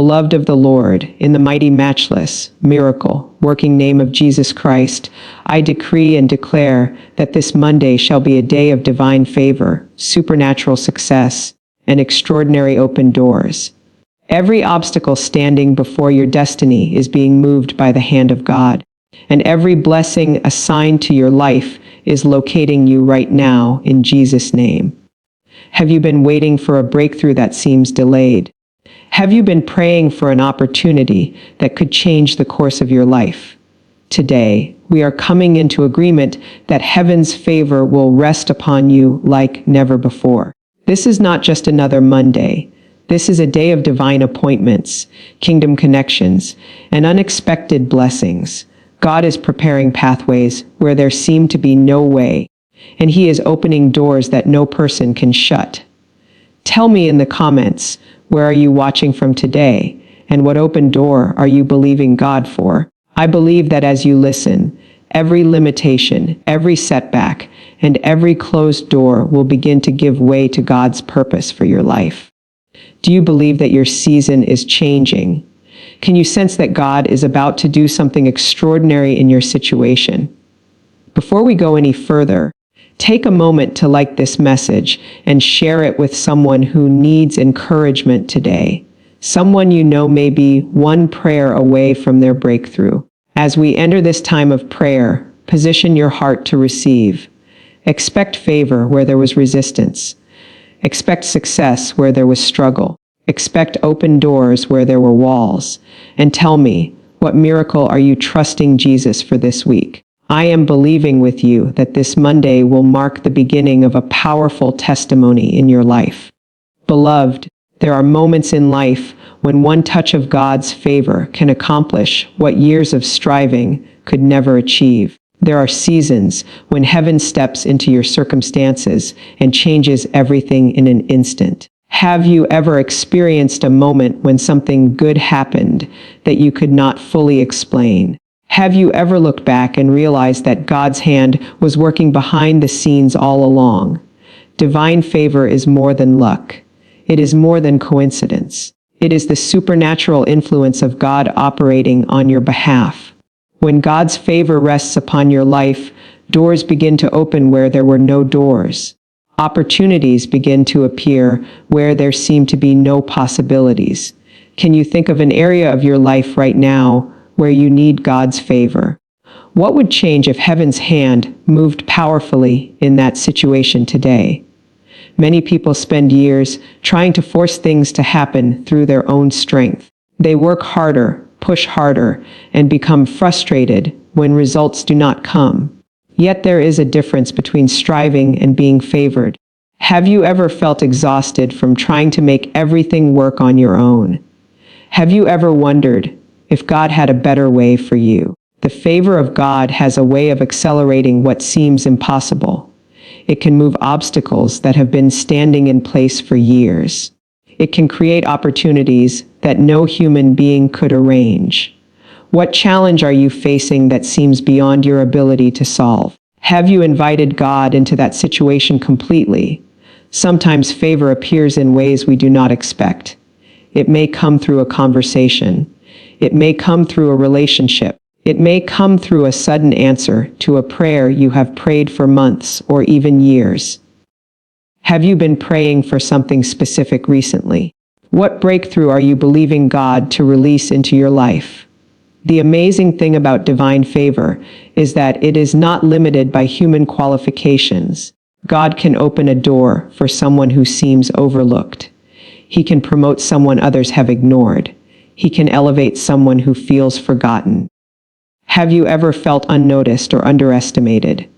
Beloved of the Lord, in the mighty, matchless, miracle, working name of Jesus Christ, I decree and declare that this Monday shall be a day of divine favor, supernatural success, and extraordinary open doors. Every obstacle standing before your destiny is being moved by the hand of God, and every blessing assigned to your life is locating you right now in Jesus' name. Have you been waiting for a breakthrough that seems delayed? Have you been praying for an opportunity that could change the course of your life? Today, we are coming into agreement that heaven's favor will rest upon you like never before. This is not just another Monday. This is a day of divine appointments, kingdom connections, and unexpected blessings. God is preparing pathways where there seem to be no way, and He is opening doors that no person can shut. Tell me in the comments, where are you watching from today, and what open door are you believing God for? I believe that as you listen, every limitation, every setback, and every closed door will begin to give way to God's purpose for your life. Do you believe that your season is changing? Can you sense that God is about to do something extraordinary in your situation? Before we go any further, take a moment to like this message and share it with someone who needs encouragement today. Someone you know may be one prayer away from their breakthrough. As we enter this time of prayer, position your heart to receive. Expect favor where there was resistance. Expect success where there was struggle. Expect open doors where there were walls. And tell me, what miracle are you trusting Jesus for this week? I am believing with you that this Monday will mark the beginning of a powerful testimony in your life. Beloved, there are moments in life when one touch of God's favor can accomplish what years of striving could never achieve. There are seasons when heaven steps into your circumstances and changes everything in an instant. Have you ever experienced a moment when something good happened that you could not fully explain? Have you ever looked back and realized that God's hand was working behind the scenes all along? Divine favor is more than luck. It is more than coincidence. It is the supernatural influence of God operating on your behalf. When God's favor rests upon your life, doors begin to open where there were no doors. Opportunities begin to appear where there seemed to be no possibilities. Can you think of an area of your life right now where you need God's favor? What would change if heaven's hand moved powerfully in that situation today? Many people spend years trying to force things to happen through their own strength. They work harder, push harder, and become frustrated when results do not come. Yet there is a difference between striving and being favored. Have you ever felt exhausted from trying to make everything work on your own? Have you ever wondered if God had a better way for you? The favor of God has a way of accelerating what seems impossible. It can move obstacles that have been standing in place for years. It can create opportunities that no human being could arrange. What challenge are you facing that seems beyond your ability to solve? Have you invited God into that situation completely? Sometimes favor appears in ways we do not expect. It may come through a conversation. It may come through a relationship. It may come through a sudden answer to a prayer you have prayed for months or even years. Have you been praying for something specific recently? What breakthrough are you believing God to release into your life? The amazing thing about divine favor is that it is not limited by human qualifications. God can open a door for someone who seems overlooked. He can promote someone others have ignored. He can elevate someone who feels forgotten. Have you ever felt unnoticed or underestimated?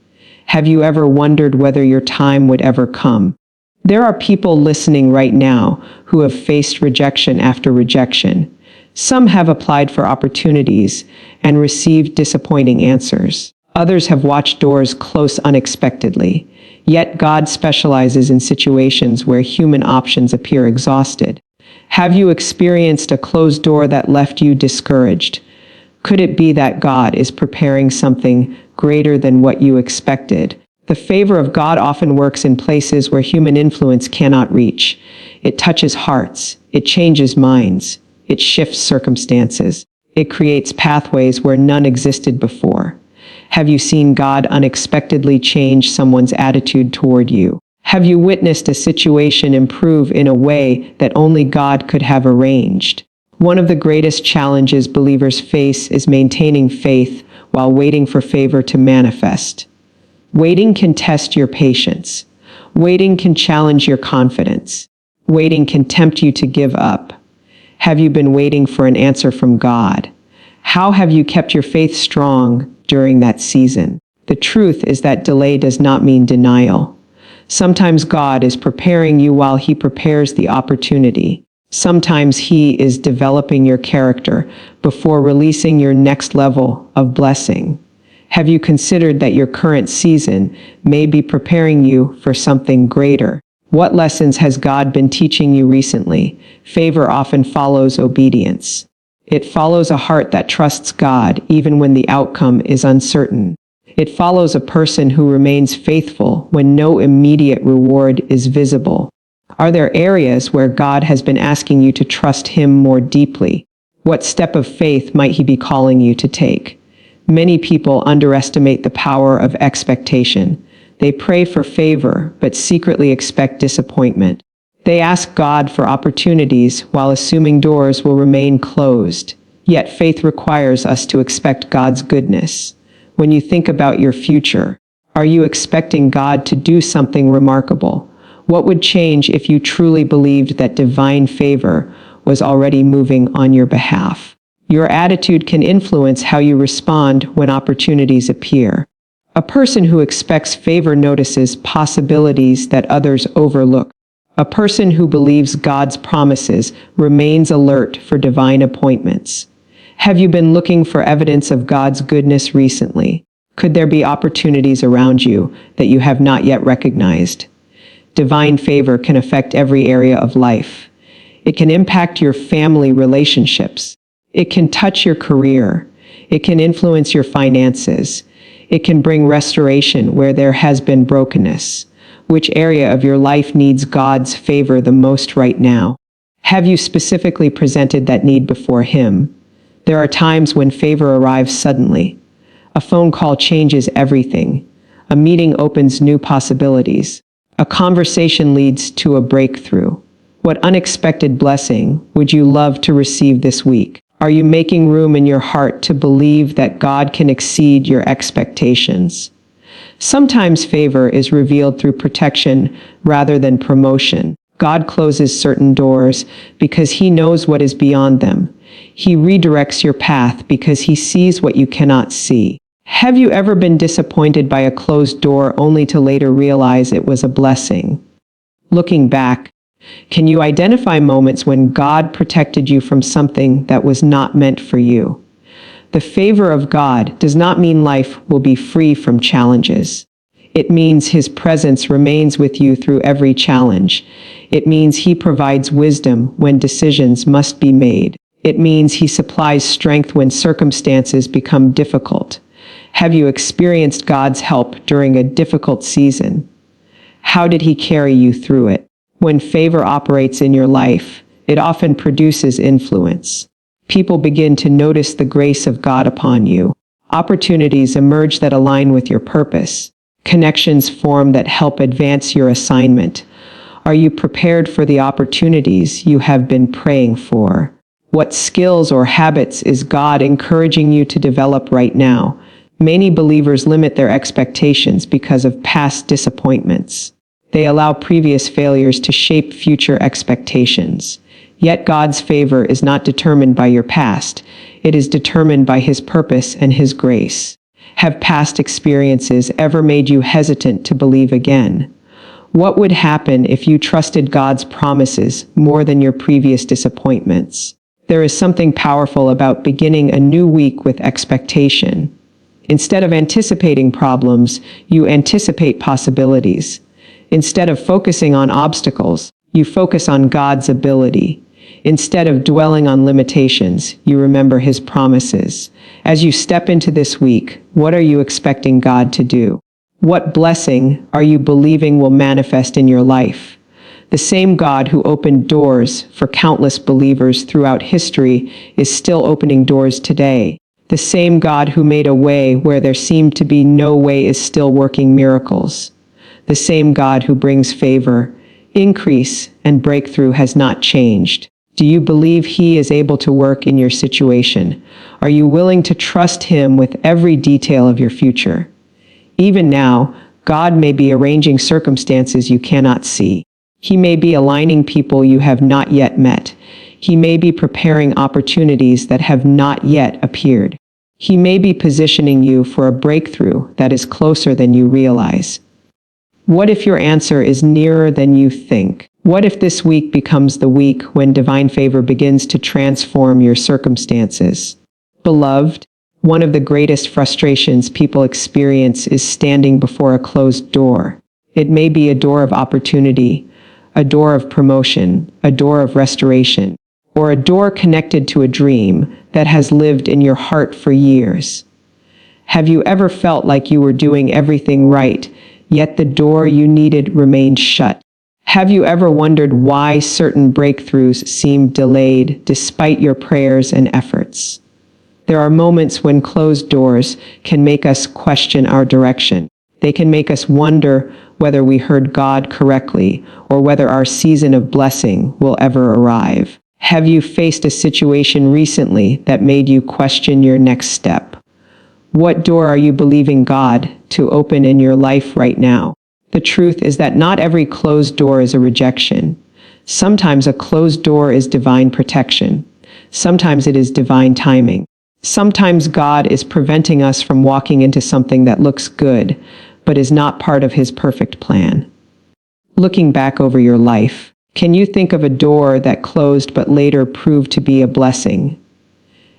Have you ever wondered whether your time would ever come? There are people listening right now who have faced rejection after rejection. Some have applied for opportunities and received disappointing answers. Others have watched doors close unexpectedly. Yet God specializes in situations where human options appear exhausted. Have you experienced a closed door that left you discouraged? Could it be that God is preparing something greater than what you expected? The favor of God often works in places where human influence cannot reach. It touches hearts. It changes minds. It shifts circumstances. It creates pathways where none existed before. Have you seen God unexpectedly change someone's attitude toward you? Have you witnessed a situation improve in a way that only God could have arranged? One of the greatest challenges believers face is maintaining faith while waiting for favor to manifest. Waiting can test your patience. Waiting can challenge your confidence. Waiting can tempt you to give up. Have you been waiting for an answer from God? How have you kept your faith strong during that season? The truth is that delay does not mean denial. Sometimes God is preparing you while He prepares the opportunity. Sometimes He is developing your character before releasing your next level of blessing. Have you considered that your current season may be preparing you for something greater? What lessons has God been teaching you recently? Favor often follows obedience. It follows a heart that trusts God even when the outcome is uncertain. It follows a person who remains faithful when no immediate reward is visible. Are there areas where God has been asking you to trust Him more deeply? What step of faith might He be calling you to take? Many people underestimate the power of expectation. They pray for favor, but secretly expect disappointment. They ask God for opportunities while assuming doors will remain closed. Yet faith requires us to expect God's goodness. When you think about your future, are you expecting God to do something remarkable? What would change if you truly believed that divine favor was already moving on your behalf? Your attitude can influence how you respond when opportunities appear. A person who expects favor notices possibilities that others overlook. A person who believes God's promises remains alert for divine appointments. Have you been looking for evidence of God's goodness recently? Could there be opportunities around you that you have not yet recognized? Divine favor can affect every area of life. It can impact your family relationships. It can touch your career. It can influence your finances. It can bring restoration where there has been brokenness. Which area of your life needs God's favor the most right now? Have you specifically presented that need before Him? There are times when favor arrives suddenly. A phone call changes everything. A meeting opens new possibilities. A conversation leads to a breakthrough. What unexpected blessing would you love to receive this week? Are you making room in your heart to believe that God can exceed your expectations? Sometimes favor is revealed through protection rather than promotion. God closes certain doors because He knows what is beyond them. He redirects your path because He sees what you cannot see. Have you ever been disappointed by a closed door only to later realize it was a blessing? Looking back, can you identify moments when God protected you from something that was not meant for you? The favor of God does not mean life will be free from challenges. It means His presence remains with you through every challenge. It means He provides wisdom when decisions must be made. It means He supplies strength when circumstances become difficult. Have you experienced God's help during a difficult season? How did He carry you through it? When favor operates in your life, it often produces influence. People begin to notice the grace of God upon you. Opportunities emerge that align with your purpose. Connections form that help advance your assignment. Are you prepared for the opportunities you have been praying for? What skills or habits is God encouraging you to develop right now? Many believers limit their expectations because of past disappointments. They allow previous failures to shape future expectations. Yet God's favor is not determined by your past. It is determined by His purpose and His grace. Have past experiences ever made you hesitant to believe again? What would happen if you trusted God's promises more than your previous disappointments? There is something powerful about beginning a new week with expectation. Instead of anticipating problems, you anticipate possibilities. Instead of focusing on obstacles, you focus on God's ability. Instead of dwelling on limitations, you remember His promises. As you step into this week, what are you expecting God to do? What blessing are you believing will manifest in your life? The same God who opened doors for countless believers throughout history is still opening doors today. The same God who made a way where there seemed to be no way is still working miracles. The same God who brings favor, increase, and breakthrough has not changed. Do you believe He is able to work in your situation? Are you willing to trust Him with every detail of your future? Even now, God may be arranging circumstances you cannot see. He may be aligning people you have not yet met. He may be preparing opportunities that have not yet appeared. He may be positioning you for a breakthrough that is closer than you realize. What if your answer is nearer than you think? What if this week becomes the week when divine favor begins to transform your circumstances? Beloved, one of the greatest frustrations people experience is standing before a closed door. It may be a door of opportunity, a door of promotion, a door of restoration, or a door connected to a dream that has lived in your heart for years. Have you ever felt like you were doing everything right, yet the door you needed remained shut? Have you ever wondered why certain breakthroughs seem delayed despite your prayers and efforts? There are moments when closed doors can make us question our direction. They can make us wonder whether we heard God correctly or whether our season of blessing will ever arrive. Have you faced a situation recently that made you question your next step? What door are you believing God to open in your life right now? The truth is that not every closed door is a rejection. Sometimes a closed door is divine protection. Sometimes it is divine timing. Sometimes God is preventing us from walking into something that looks good, but is not part of His perfect plan. Looking back over your life, can you think of a door that closed but later proved to be a blessing?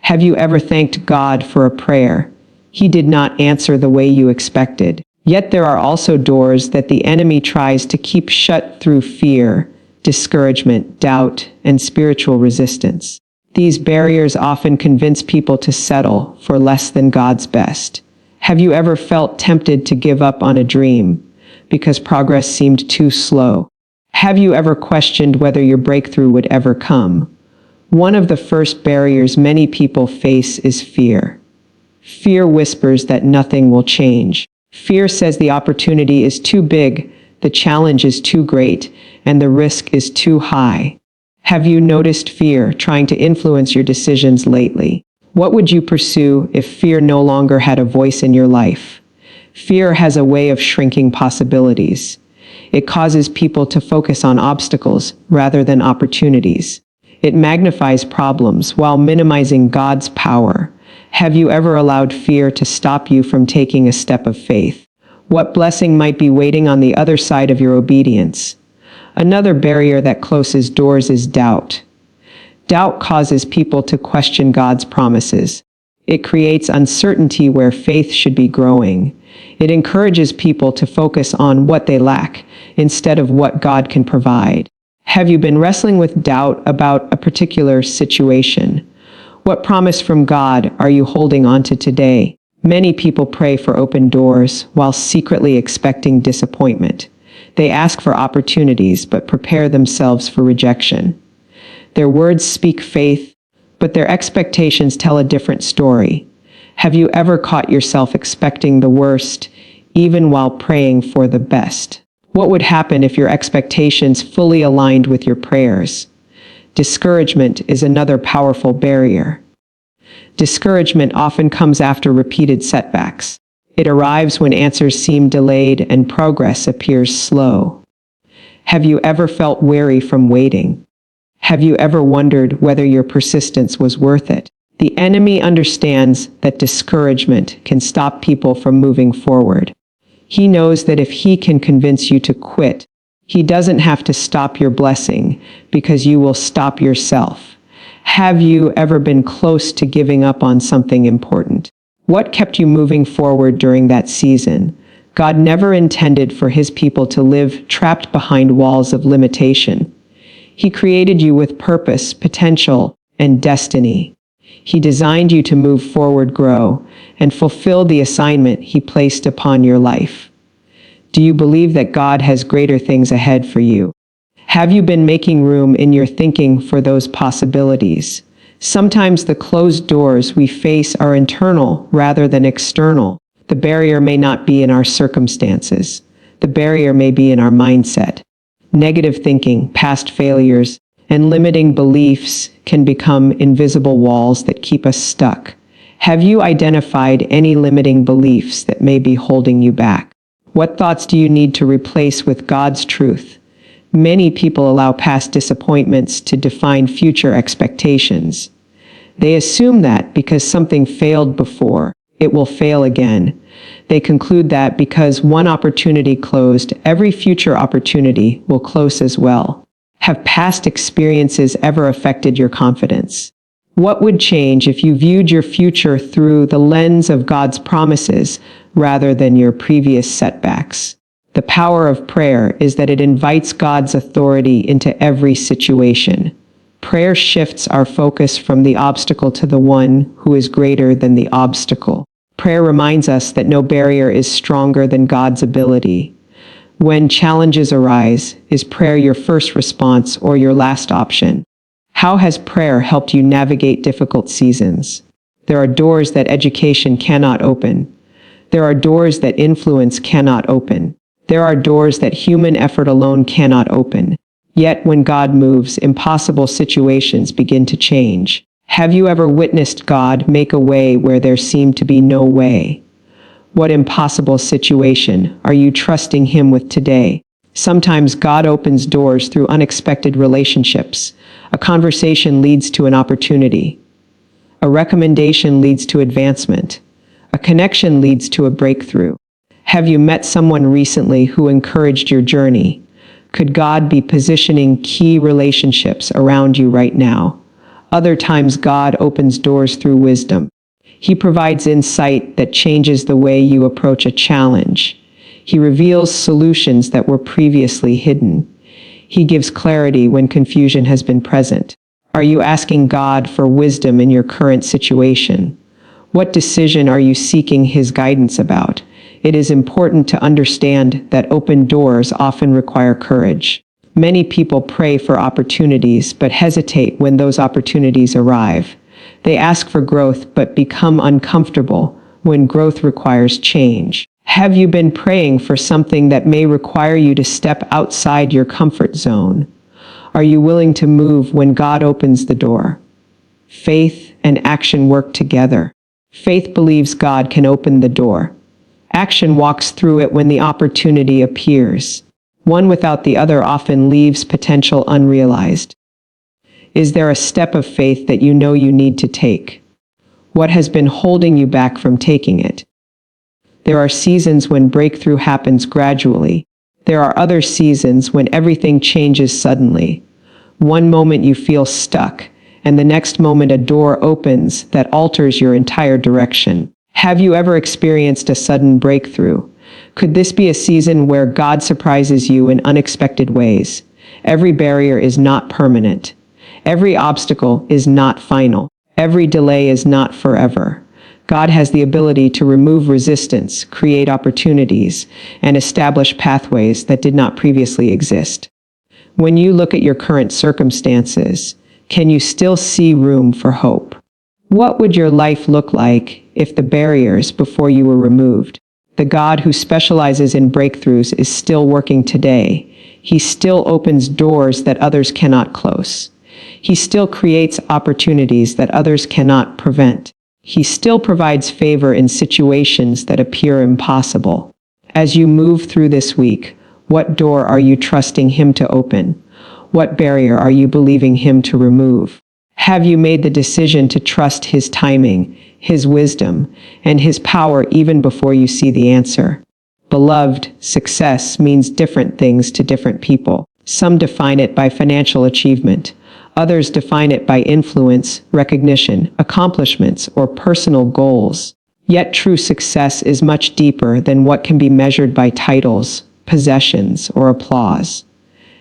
Have you ever thanked God for a prayer He did not answer the way you expected? Yet there are also doors that the enemy tries to keep shut through fear, discouragement, doubt, and spiritual resistance. These barriers often convince people to settle for less than God's best. Have you ever felt tempted to give up on a dream because progress seemed too slow? Have you ever questioned whether your breakthrough would ever come? One of the first barriers many people face is fear. Fear whispers that nothing will change. Fear says the opportunity is too big, the challenge is too great, and the risk is too high. Have you noticed fear trying to influence your decisions lately? What would you pursue if fear no longer had a voice in your life? Fear has a way of shrinking possibilities. It causes people to focus on obstacles rather than opportunities. It magnifies problems while minimizing God's power. Have you ever allowed fear to stop you from taking a step of faith? What blessing might be waiting on the other side of your obedience? Another barrier that closes doors is doubt. Doubt causes people to question God's promises. It creates uncertainty where faith should be growing. It encourages people to focus on what they lack instead of what God can provide. Have you been wrestling with doubt about a particular situation? What promise from God are you holding on to today? Many people pray for open doors while secretly expecting disappointment. They ask for opportunities but prepare themselves for rejection. Their words speak faith, but their expectations tell a different story. Have you ever caught yourself expecting the worst, even while praying for the best? What would happen if your expectations fully aligned with your prayers? Discouragement is another powerful barrier. Discouragement often comes after repeated setbacks. It arrives when answers seem delayed and progress appears slow. Have you ever felt weary from waiting? Have you ever wondered whether your persistence was worth it? The enemy understands that discouragement can stop people from moving forward. He knows that if he can convince you to quit, he doesn't have to stop your blessing because you will stop yourself. Have you ever been close to giving up on something important? What kept you moving forward during that season? God never intended for His people to live trapped behind walls of limitation. He created you with purpose, potential, and destiny. He designed you to move forward, grow, and fulfill the assignment He placed upon your life. Do you believe that God has greater things ahead for you? Have you been making room in your thinking for those possibilities? Sometimes the closed doors we face are internal rather than external. The barrier may not be in our circumstances. The barrier may be in our mindset. Negative thinking, past failures, and limiting beliefs can become invisible walls that keep us stuck. Have you identified any limiting beliefs that may be holding you back? What thoughts do you need to replace with God's truth? Many people allow past disappointments to define future expectations. They assume that because something failed before, it will fail again. They conclude that because one opportunity closed, every future opportunity will close as well. Have past experiences ever affected your confidence? What would change if you viewed your future through the lens of God's promises rather than your previous setbacks? The power of prayer is that it invites God's authority into every situation. Prayer shifts our focus from the obstacle to the one who is greater than the obstacle. Prayer reminds us that no barrier is stronger than God's ability. When challenges arise, is prayer your first response or your last option? How has prayer helped you navigate difficult seasons? There are doors that education cannot open. There are doors that influence cannot open. There are doors that human effort alone cannot open. Yet when God moves, impossible situations begin to change. Have you ever witnessed God make a way where there seemed to be no way? What impossible situation are you trusting Him with today? Sometimes God opens doors through unexpected relationships. A conversation leads to an opportunity. A recommendation leads to advancement. A connection leads to a breakthrough. Have you met someone recently who encouraged your journey? Could God be positioning key relationships around you right now? Other times God opens doors through wisdom. He provides insight that changes the way you approach a challenge. He reveals solutions that were previously hidden. He gives clarity when confusion has been present. Are you asking God for wisdom in your current situation? What decision are you seeking His guidance about? It is important to understand that open doors often require courage. Many people pray for opportunities but hesitate when those opportunities arrive. They ask for growth but become uncomfortable when growth requires change. Have you been praying for something that may require you to step outside your comfort zone? Are you willing to move when God opens the door? Faith and action work together. Faith believes God can open the door. Action walks through it when the opportunity appears. One without the other often leaves potential unrealized. Is there a step of faith that you know you need to take? What has been holding you back from taking it? There are seasons when breakthrough happens gradually. There are other seasons when everything changes suddenly. One moment you feel stuck, and the next moment a door opens that alters your entire direction. Have you ever experienced a sudden breakthrough? Could this be a season where God surprises you in unexpected ways? Every barrier is not permanent. Every obstacle is not final. Every delay is not forever. God has the ability to remove resistance, create opportunities, and establish pathways that did not previously exist. When you look at your current circumstances, can you still see room for hope? What would your life look like if the barriers before you were removed? The God who specializes in breakthroughs is still working today. He still opens doors that others cannot close. He still creates opportunities that others cannot prevent. He still provides favor in situations that appear impossible. As you move through this week, what door are you trusting Him to open? What barrier are you believing Him to remove? Have you made the decision to trust His timing, His wisdom, and His power even before you see the answer? Beloved, success means different things to different people. Some define it by financial achievement. Others define it by influence, recognition, accomplishments, or personal goals. Yet true success is much deeper than what can be measured by titles, possessions, or applause.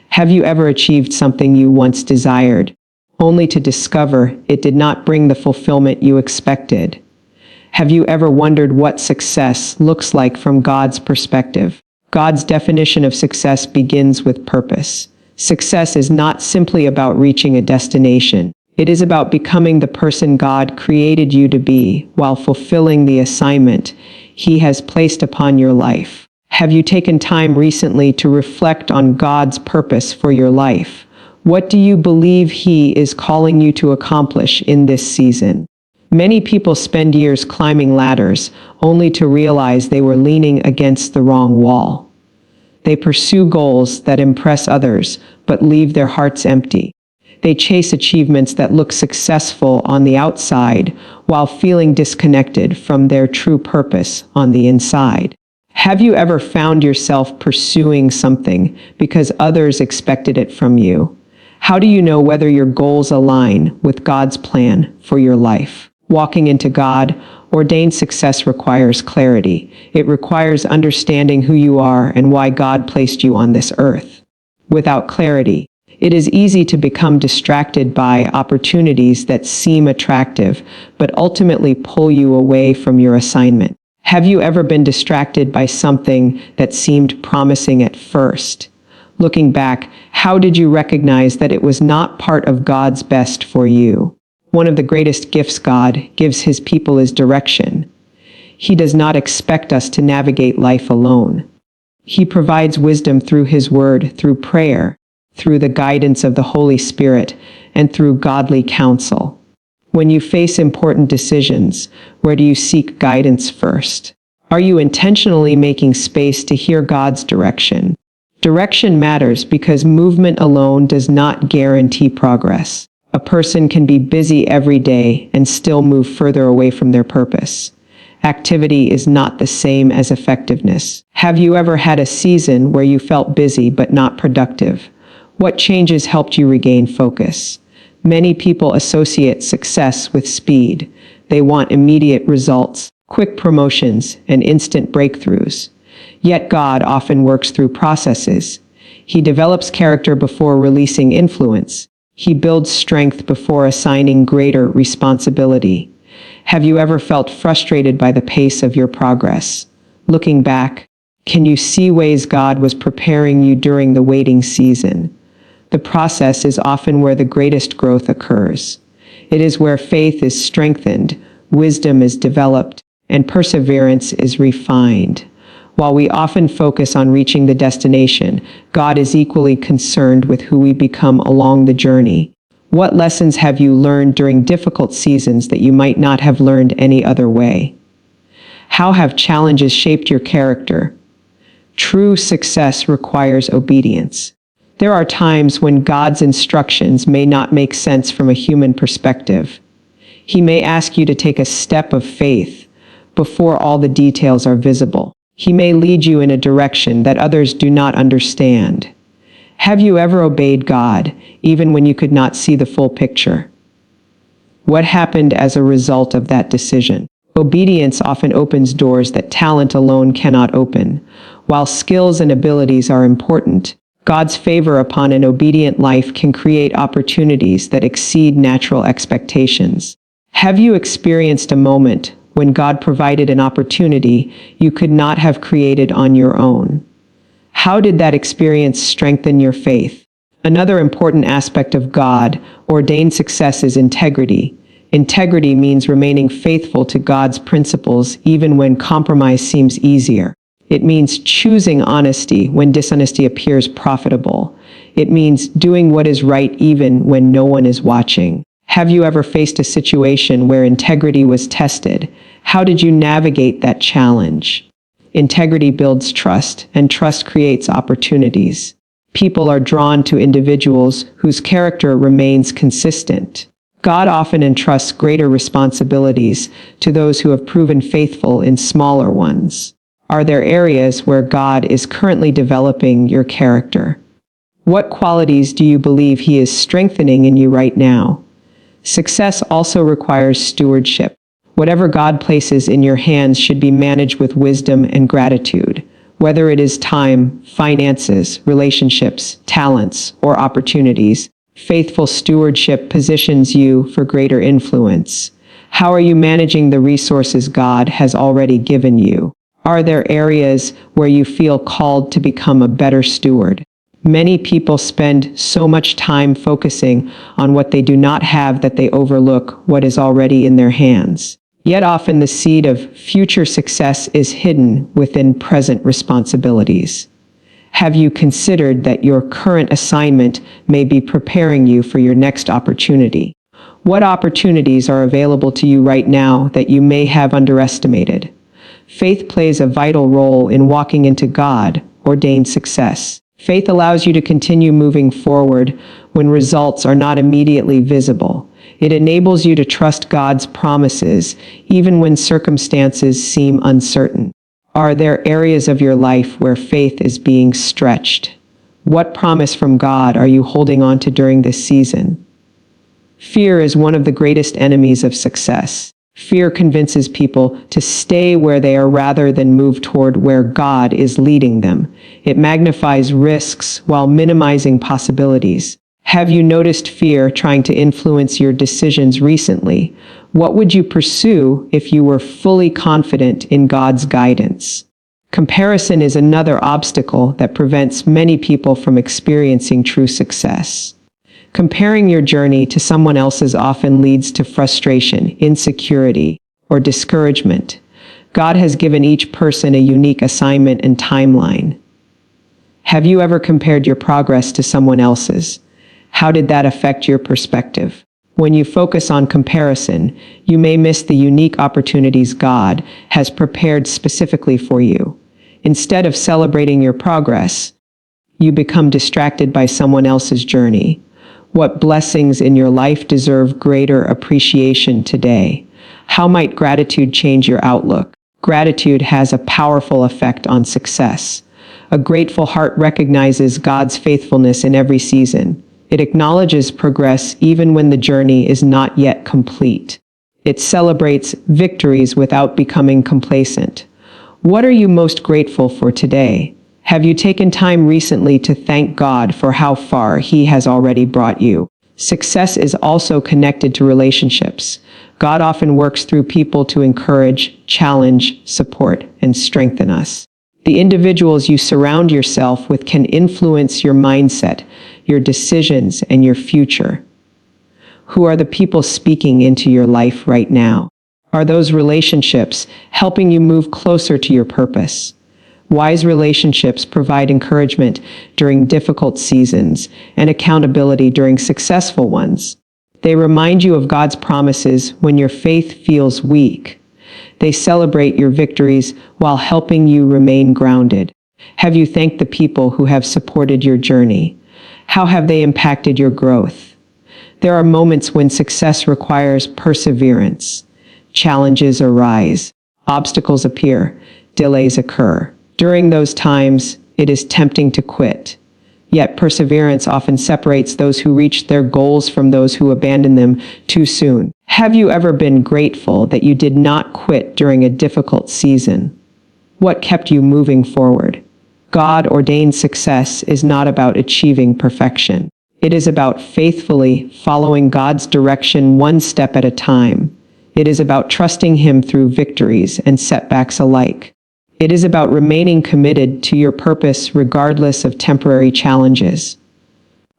Have you ever achieved something you once desired, only to discover it did not bring the fulfillment you expected? Have you ever wondered what success looks like from God's perspective? God's definition of success begins with purpose. Success is not simply about reaching a destination. It is about becoming the person God created you to be while fulfilling the assignment He has placed upon your life. Have you taken time recently to reflect on God's purpose for your life? What do you believe He is calling you to accomplish in this season? Many people spend years climbing ladders only to realize they were leaning against the wrong wall. They pursue goals that impress others but leave their hearts empty. They chase achievements that look successful on the outside while feeling disconnected from their true purpose on the inside. Have you ever found yourself pursuing something because others expected it from you? How do you know whether your goals align with God's plan for your life? Walking into God-ordained success requires clarity. It requires understanding who you are and why God placed you on this earth. Without clarity, it is easy to become distracted by opportunities that seem attractive, but ultimately pull you away from your assignment. Have you ever been distracted by something that seemed promising at first? Looking back, how did you recognize that it was not part of God's best for you? One of the greatest gifts God gives His people is direction. He does not expect us to navigate life alone. He provides wisdom through His Word, through prayer, through the guidance of the Holy Spirit, and through godly counsel. When you face important decisions, where do you seek guidance first? Are you intentionally making space to hear God's direction? Direction matters because movement alone does not guarantee progress. A person can be busy every day and still move further away from their purpose. Activity is not the same as effectiveness. Have you ever had a season where you felt busy but not productive? What changes helped you regain focus? Many people associate success with speed. They want immediate results, quick promotions, and instant breakthroughs. Yet God often works through processes. He develops character before releasing influence. He builds strength before assigning greater responsibility. Have you ever felt frustrated by the pace of your progress? Looking back, can you see ways God was preparing you during the waiting season? The process is often where the greatest growth occurs. It is where faith is strengthened, wisdom is developed, and perseverance is refined. While we often focus on reaching the destination, God is equally concerned with who we become along the journey. What lessons have you learned during difficult seasons that you might not have learned any other way? How have challenges shaped your character? True success requires obedience. There are times when God's instructions may not make sense from a human perspective. He may ask you to take a step of faith before all the details are visible. He may lead you in a direction that others do not understand. Have you ever obeyed God, even when you could not see the full picture? What happened as a result of that decision? Obedience often opens doors that talent alone cannot open. While skills and abilities are important, God's favor upon an obedient life can create opportunities that exceed natural expectations. Have you experienced a moment when God provided an opportunity you could not have created on your own? How did that experience strengthen your faith? Another important aspect of God-ordained success is integrity. Integrity means remaining faithful to God's principles even when compromise seems easier. It means choosing honesty when dishonesty appears profitable. It means doing what is right even when no one is watching. Have you ever faced a situation where integrity was tested? How did you navigate that challenge? Integrity builds trust, and trust creates opportunities. People are drawn to individuals whose character remains consistent. God often entrusts greater responsibilities to those who have proven faithful in smaller ones. Are there areas where God is currently developing your character? What qualities do you believe He is strengthening in you right now? Success also requires stewardship. Whatever God places in your hands should be managed with wisdom and gratitude. Whether it is time, finances, relationships, talents, or opportunities, faithful stewardship positions you for greater influence. How are you managing the resources God has already given you? Are there areas where you feel called to become a better steward? Many people spend so much time focusing on what they do not have that they overlook what is already in their hands. Yet often the seed of future success is hidden within present responsibilities. Have you considered that your current assignment may be preparing you for your next opportunity? What opportunities are available to you right now that you may have underestimated? Faith plays a vital role in walking into God-ordained success. Faith allows you to continue moving forward when results are not immediately visible. It enables you to trust God's promises even when circumstances seem uncertain. Are there areas of your life where faith is being stretched? What promise from God are you holding on to during this season? Fear is one of the greatest enemies of success. Fear convinces people to stay where they are rather than move toward where God is leading them. It magnifies risks while minimizing possibilities. Have you noticed fear trying to influence your decisions recently? What would you pursue if you were fully confident in God's guidance? Comparison is another obstacle that prevents many people from experiencing true success. Comparing your journey to someone else's often leads to frustration, insecurity, or discouragement. God has given each person a unique assignment and timeline. Have you ever compared your progress to someone else's? How did that affect your perspective? When you focus on comparison, you may miss the unique opportunities God has prepared specifically for you. Instead of celebrating your progress, you become distracted by someone else's journey. What blessings in your life deserve greater appreciation today? How might gratitude change your outlook? Gratitude has a powerful effect on success. A grateful heart recognizes God's faithfulness in every season. It acknowledges progress even when the journey is not yet complete. It celebrates victories without becoming complacent. What are you most grateful for today? Have you taken time recently to thank God for how far He has already brought you? Success is also connected to relationships. God often works through people to encourage, challenge, support, and strengthen us. The individuals you surround yourself with can influence your mindset, your decisions, and your future. Who are the people speaking into your life right now? Are those relationships helping you move closer to your purpose? Wise relationships provide encouragement during difficult seasons and accountability during successful ones. They remind you of God's promises when your faith feels weak. They celebrate your victories while helping you remain grounded. Have you thanked the people who have supported your journey? How have they impacted your growth? There are moments when success requires perseverance. Challenges arise, obstacles appear, delays occur. During those times, it is tempting to quit. Yet perseverance often separates those who reach their goals from those who abandon them too soon. Have you ever been grateful that you did not quit during a difficult season? What kept you moving forward? God-ordained success is not about achieving perfection. It is about faithfully following God's direction one step at a time. It is about trusting Him through victories and setbacks alike. It is about remaining committed to your purpose regardless of temporary challenges.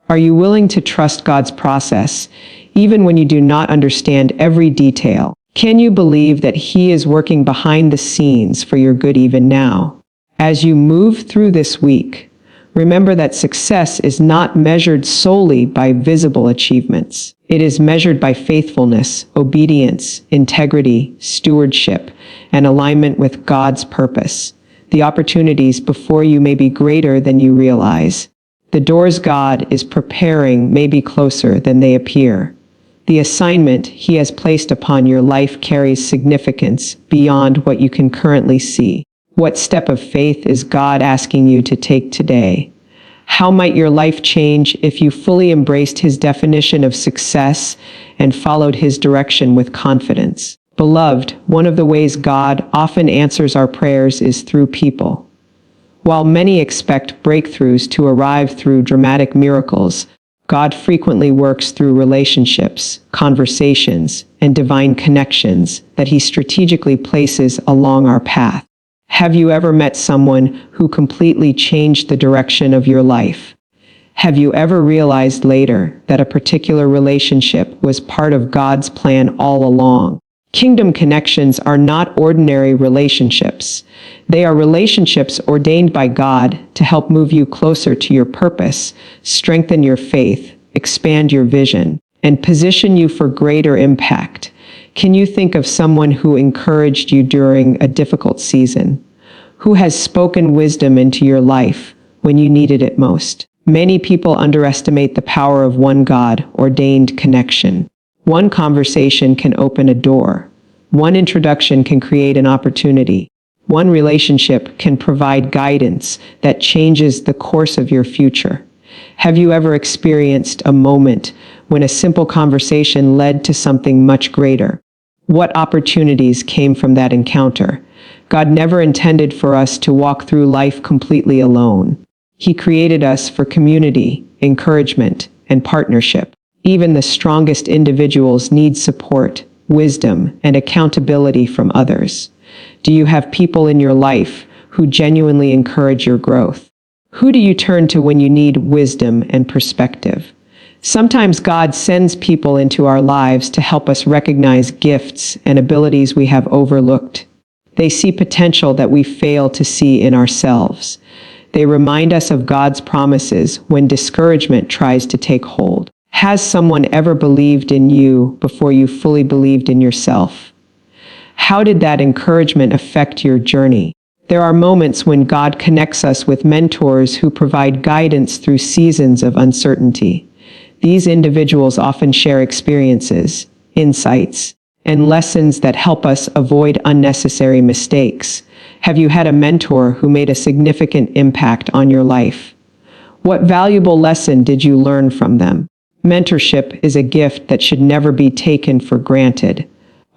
Are you willing to trust God's process, even when you do not understand every detail? Can you believe that He is working behind the scenes for your good even now? As you move through this week, remember that success is not measured solely by visible achievements. It is measured by faithfulness, obedience, integrity, stewardship, and alignment with God's purpose. The opportunities before you may be greater than you realize. The doors God is preparing may be closer than they appear. The assignment He has placed upon your life carries significance beyond what you can currently see. What step of faith is God asking you to take today? How might your life change if you fully embraced His definition of success and followed His direction with confidence? Beloved, one of the ways God often answers our prayers is through people. While many expect breakthroughs to arrive through dramatic miracles, God frequently works through relationships, conversations, and divine connections that He strategically places along our path. Have you ever met someone who completely changed the direction of your life? Have you ever realized later that a particular relationship was part of God's plan all along? Kingdom connections are not ordinary relationships. They are relationships ordained by God to help move you closer to your purpose, strengthen your faith, expand your vision, and position you for greater impact. Can you think of someone who encouraged you during a difficult season? Who has spoken wisdom into your life when you needed it most? Many people underestimate the power of one God-ordained connection. One conversation can open a door. One introduction can create an opportunity. One relationship can provide guidance that changes the course of your future. Have you ever experienced a moment when a simple conversation led to something much greater? What opportunities came from that encounter? God never intended for us to walk through life completely alone. He created us for community, encouragement, and partnership. Even the strongest individuals need support, wisdom, and accountability from others. Do you have people in your life who genuinely encourage your growth? Who do you turn to when you need wisdom and perspective? Sometimes God sends people into our lives to help us recognize gifts and abilities we have overlooked. They see potential that we fail to see in ourselves. They remind us of God's promises when discouragement tries to take hold. Has someone ever believed in you before you fully believed in yourself? How did that encouragement affect your journey? There are moments when God connects us with mentors who provide guidance through seasons of uncertainty. These individuals often share experiences, insights, and lessons that help us avoid unnecessary mistakes. Have you had a mentor who made a significant impact on your life? What valuable lesson did you learn from them? Mentorship is a gift that should never be taken for granted.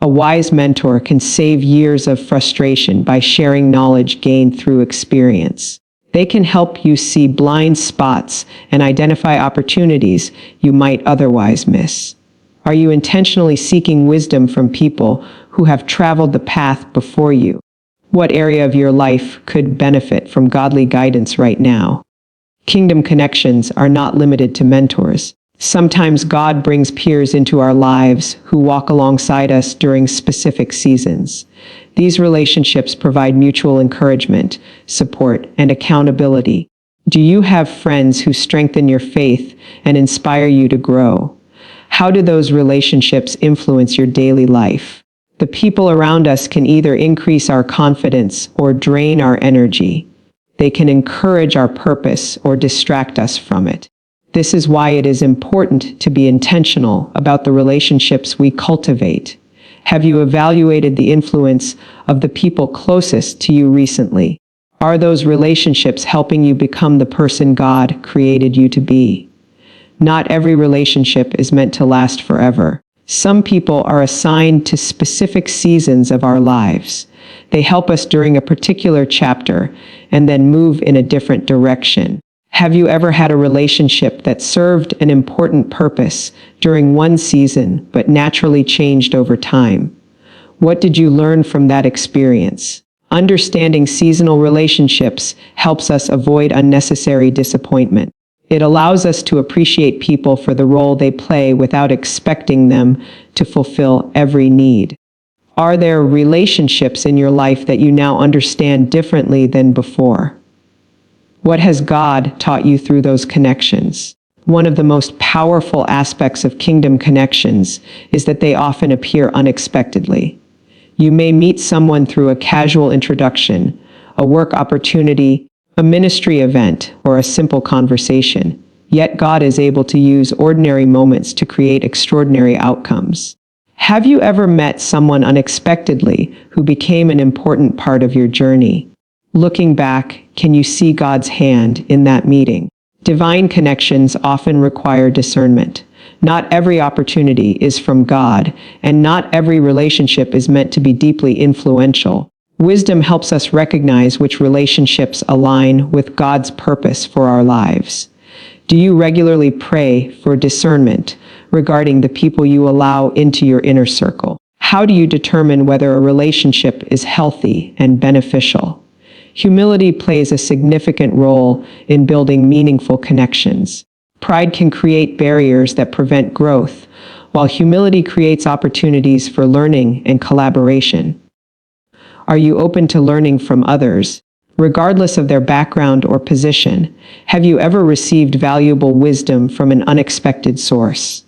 A wise mentor can save years of frustration by sharing knowledge gained through experience. They can help you see blind spots and identify opportunities you might otherwise miss. Are you intentionally seeking wisdom from people who have traveled the path before you? What area of your life could benefit from godly guidance right now? Kingdom connections are not limited to mentors. Sometimes God brings peers into our lives who walk alongside us during specific seasons. These relationships provide mutual encouragement, support, and accountability. Do you have friends who strengthen your faith and inspire you to grow? How do those relationships influence your daily life? The people around us can either increase our confidence or drain our energy. They can encourage our purpose or distract us from it. This is why it is important to be intentional about the relationships we cultivate. Have you evaluated the influence of the people closest to you recently? Are those relationships helping you become the person God created you to be? Not every relationship is meant to last forever. Some people are assigned to specific seasons of our lives. They help us during a particular chapter and then move in a different direction. Have you ever had a relationship that served an important purpose during one season but naturally changed over time? What did you learn from that experience? Understanding seasonal relationships helps us avoid unnecessary disappointment. It allows us to appreciate people for the role they play without expecting them to fulfill every need. Are there relationships in your life that you now understand differently than before? What has God taught you through those connections? One of the most powerful aspects of kingdom connections is that they often appear unexpectedly. You may meet someone through a casual introduction, a work opportunity, a ministry event, or a simple conversation. Yet God is able to use ordinary moments to create extraordinary outcomes. Have you ever met someone unexpectedly who became an important part of your journey? Looking back, can you see God's hand in that meeting? Divine connections often require discernment. Not every opportunity is from God, and not every relationship is meant to be deeply influential. Wisdom helps us recognize which relationships align with God's purpose for our lives. Do you regularly pray for discernment regarding the people you allow into your inner circle? How do you determine whether a relationship is healthy and beneficial? Humility plays a significant role in building meaningful connections. Pride can create barriers that prevent growth, while humility creates opportunities for learning and collaboration. Are you open to learning from others? Regardless of their background or position, have you ever received valuable wisdom from an unexpected source?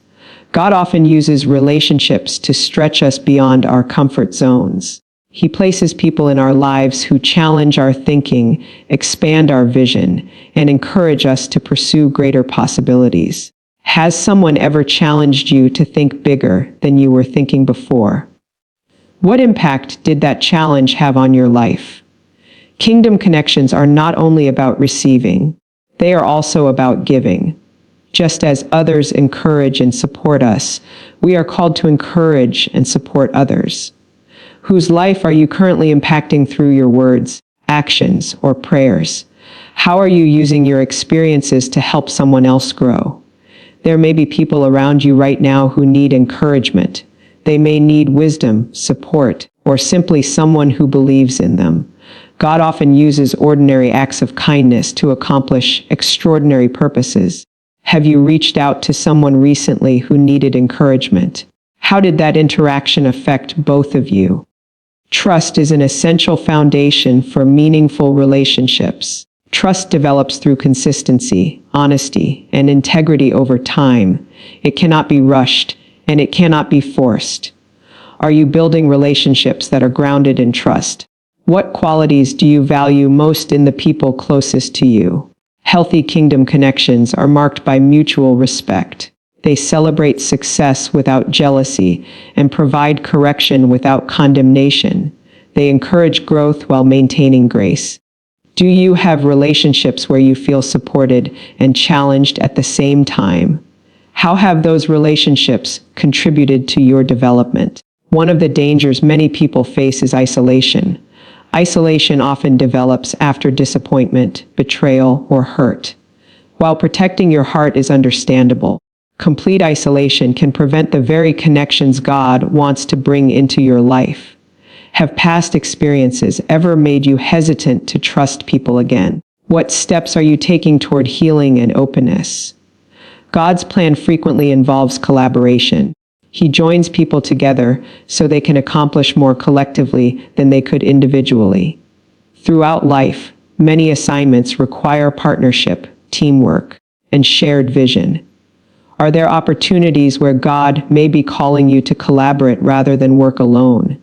God often uses relationships to stretch us beyond our comfort zones. He places people in our lives who challenge our thinking, expand our vision, and encourage us to pursue greater possibilities. Has someone ever challenged you to think bigger than you were thinking before? What impact did that challenge have on your life? Kingdom connections are not only about receiving, they are also about giving. Just as others encourage and support us, we are called to encourage and support others. Whose life are you currently impacting through your words, actions, or prayers? How are you using your experiences to help someone else grow? There may be people around you right now who need encouragement. They may need wisdom, support, or simply someone who believes in them. God often uses ordinary acts of kindness to accomplish extraordinary purposes. Have you reached out to someone recently who needed encouragement? How did that interaction affect both of you? Trust is an essential foundation for meaningful relationships. Trust develops through consistency, honesty, and integrity over time. It cannot be rushed, and it cannot be forced. Are you building relationships that are grounded in trust? What qualities do you value most in the people closest to you? Healthy kingdom connections are marked by mutual respect. They celebrate success without jealousy and provide correction without condemnation. They encourage growth while maintaining grace. Do you have relationships where you feel supported and challenged at the same time? How have those relationships contributed to your development? One of the dangers many people face is isolation. Isolation often develops after disappointment, betrayal, or hurt. While protecting your heart is understandable, complete isolation can prevent the very connections God wants to bring into your life. Have past experiences ever made you hesitant to trust people again? What steps are you taking toward healing and openness? God's plan frequently involves collaboration. He joins people together so they can accomplish more collectively than they could individually. Throughout life, many assignments require partnership, teamwork, and shared vision. Are there opportunities where God may be calling you to collaborate rather than work alone?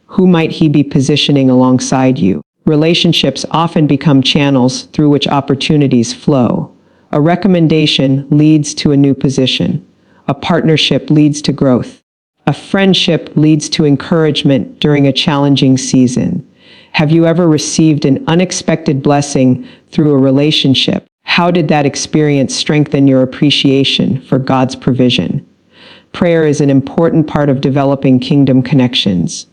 Who might He be positioning alongside you? Relationships often become channels through which opportunities flow. A recommendation leads to a new position. A partnership leads to growth. A friendship leads to encouragement during a challenging season. Have you ever received an unexpected blessing through a relationship? How did that experience strengthen your appreciation for God's provision? Prayer is an important part of developing kingdom connections.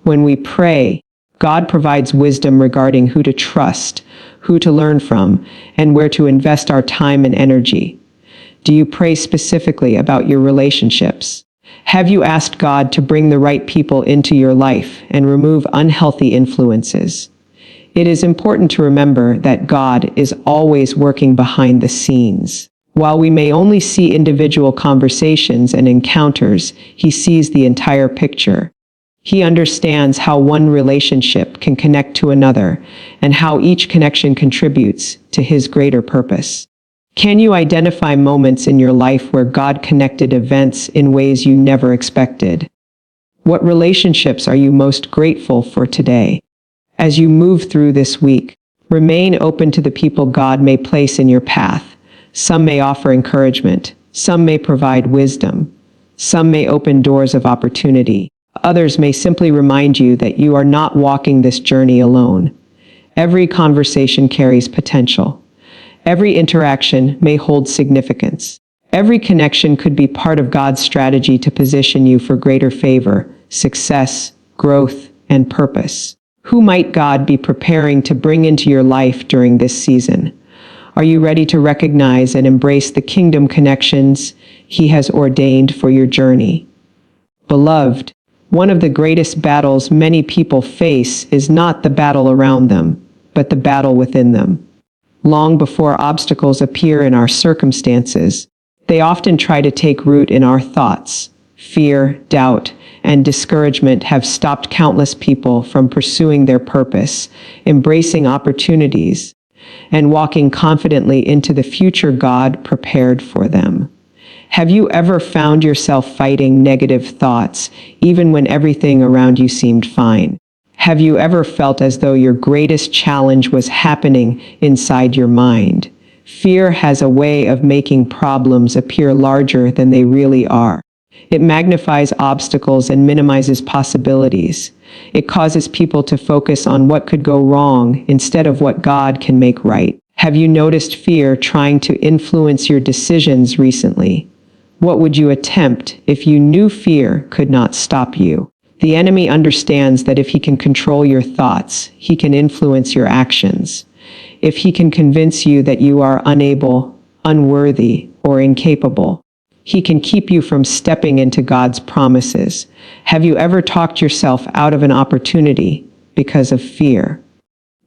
When we pray, God provides wisdom regarding who to trust, who to learn from, and where to invest our time and energy. Do you pray specifically about your relationships? Have you asked God to bring the right people into your life and remove unhealthy influences? It is important to remember that God is always working behind the scenes. While we may only see individual conversations and encounters, He sees the entire picture. He understands how one relationship can connect to another and how each connection contributes to His greater purpose. Can you identify moments in your life where God connected events in ways you never expected? What relationships are you most grateful for today? As you move through this week, remain open to the people God may place in your path. Some may offer encouragement. Some may provide wisdom. Some may open doors of opportunity. Others may simply remind you that you are not walking this journey alone. Every conversation carries potential. Every interaction may hold significance. Every connection could be part of God's strategy to position you for greater favor, success, growth, and purpose. Who might God be preparing to bring into your life during this season? Are you ready to recognize and embrace the kingdom connections He has ordained for your journey? Beloved, one of the greatest battles many people face is not the battle around them, but the battle within them. long before obstacles appear in our circumstances. They often try to take root in our thoughts. Fear, doubt, and discouragement have stopped countless people from pursuing their purpose, embracing opportunities, and walking confidently into the future God prepared for them. Have you ever found yourself fighting negative thoughts, even when everything around you seemed fine? Have you ever felt as though your greatest challenge was happening inside your mind? Fear has a way of making problems appear larger than they really are. It magnifies obstacles and minimizes possibilities. It causes people to focus on what could go wrong instead of what God can make right. Have you noticed fear trying to influence your decisions recently? What would you attempt if you knew fear could not stop you? The enemy understands that if he can control your thoughts, he can influence your actions. If he can convince you that you are unable, unworthy, or incapable, he can keep you from stepping into God's promises. Have you ever talked yourself out of an opportunity because of fear?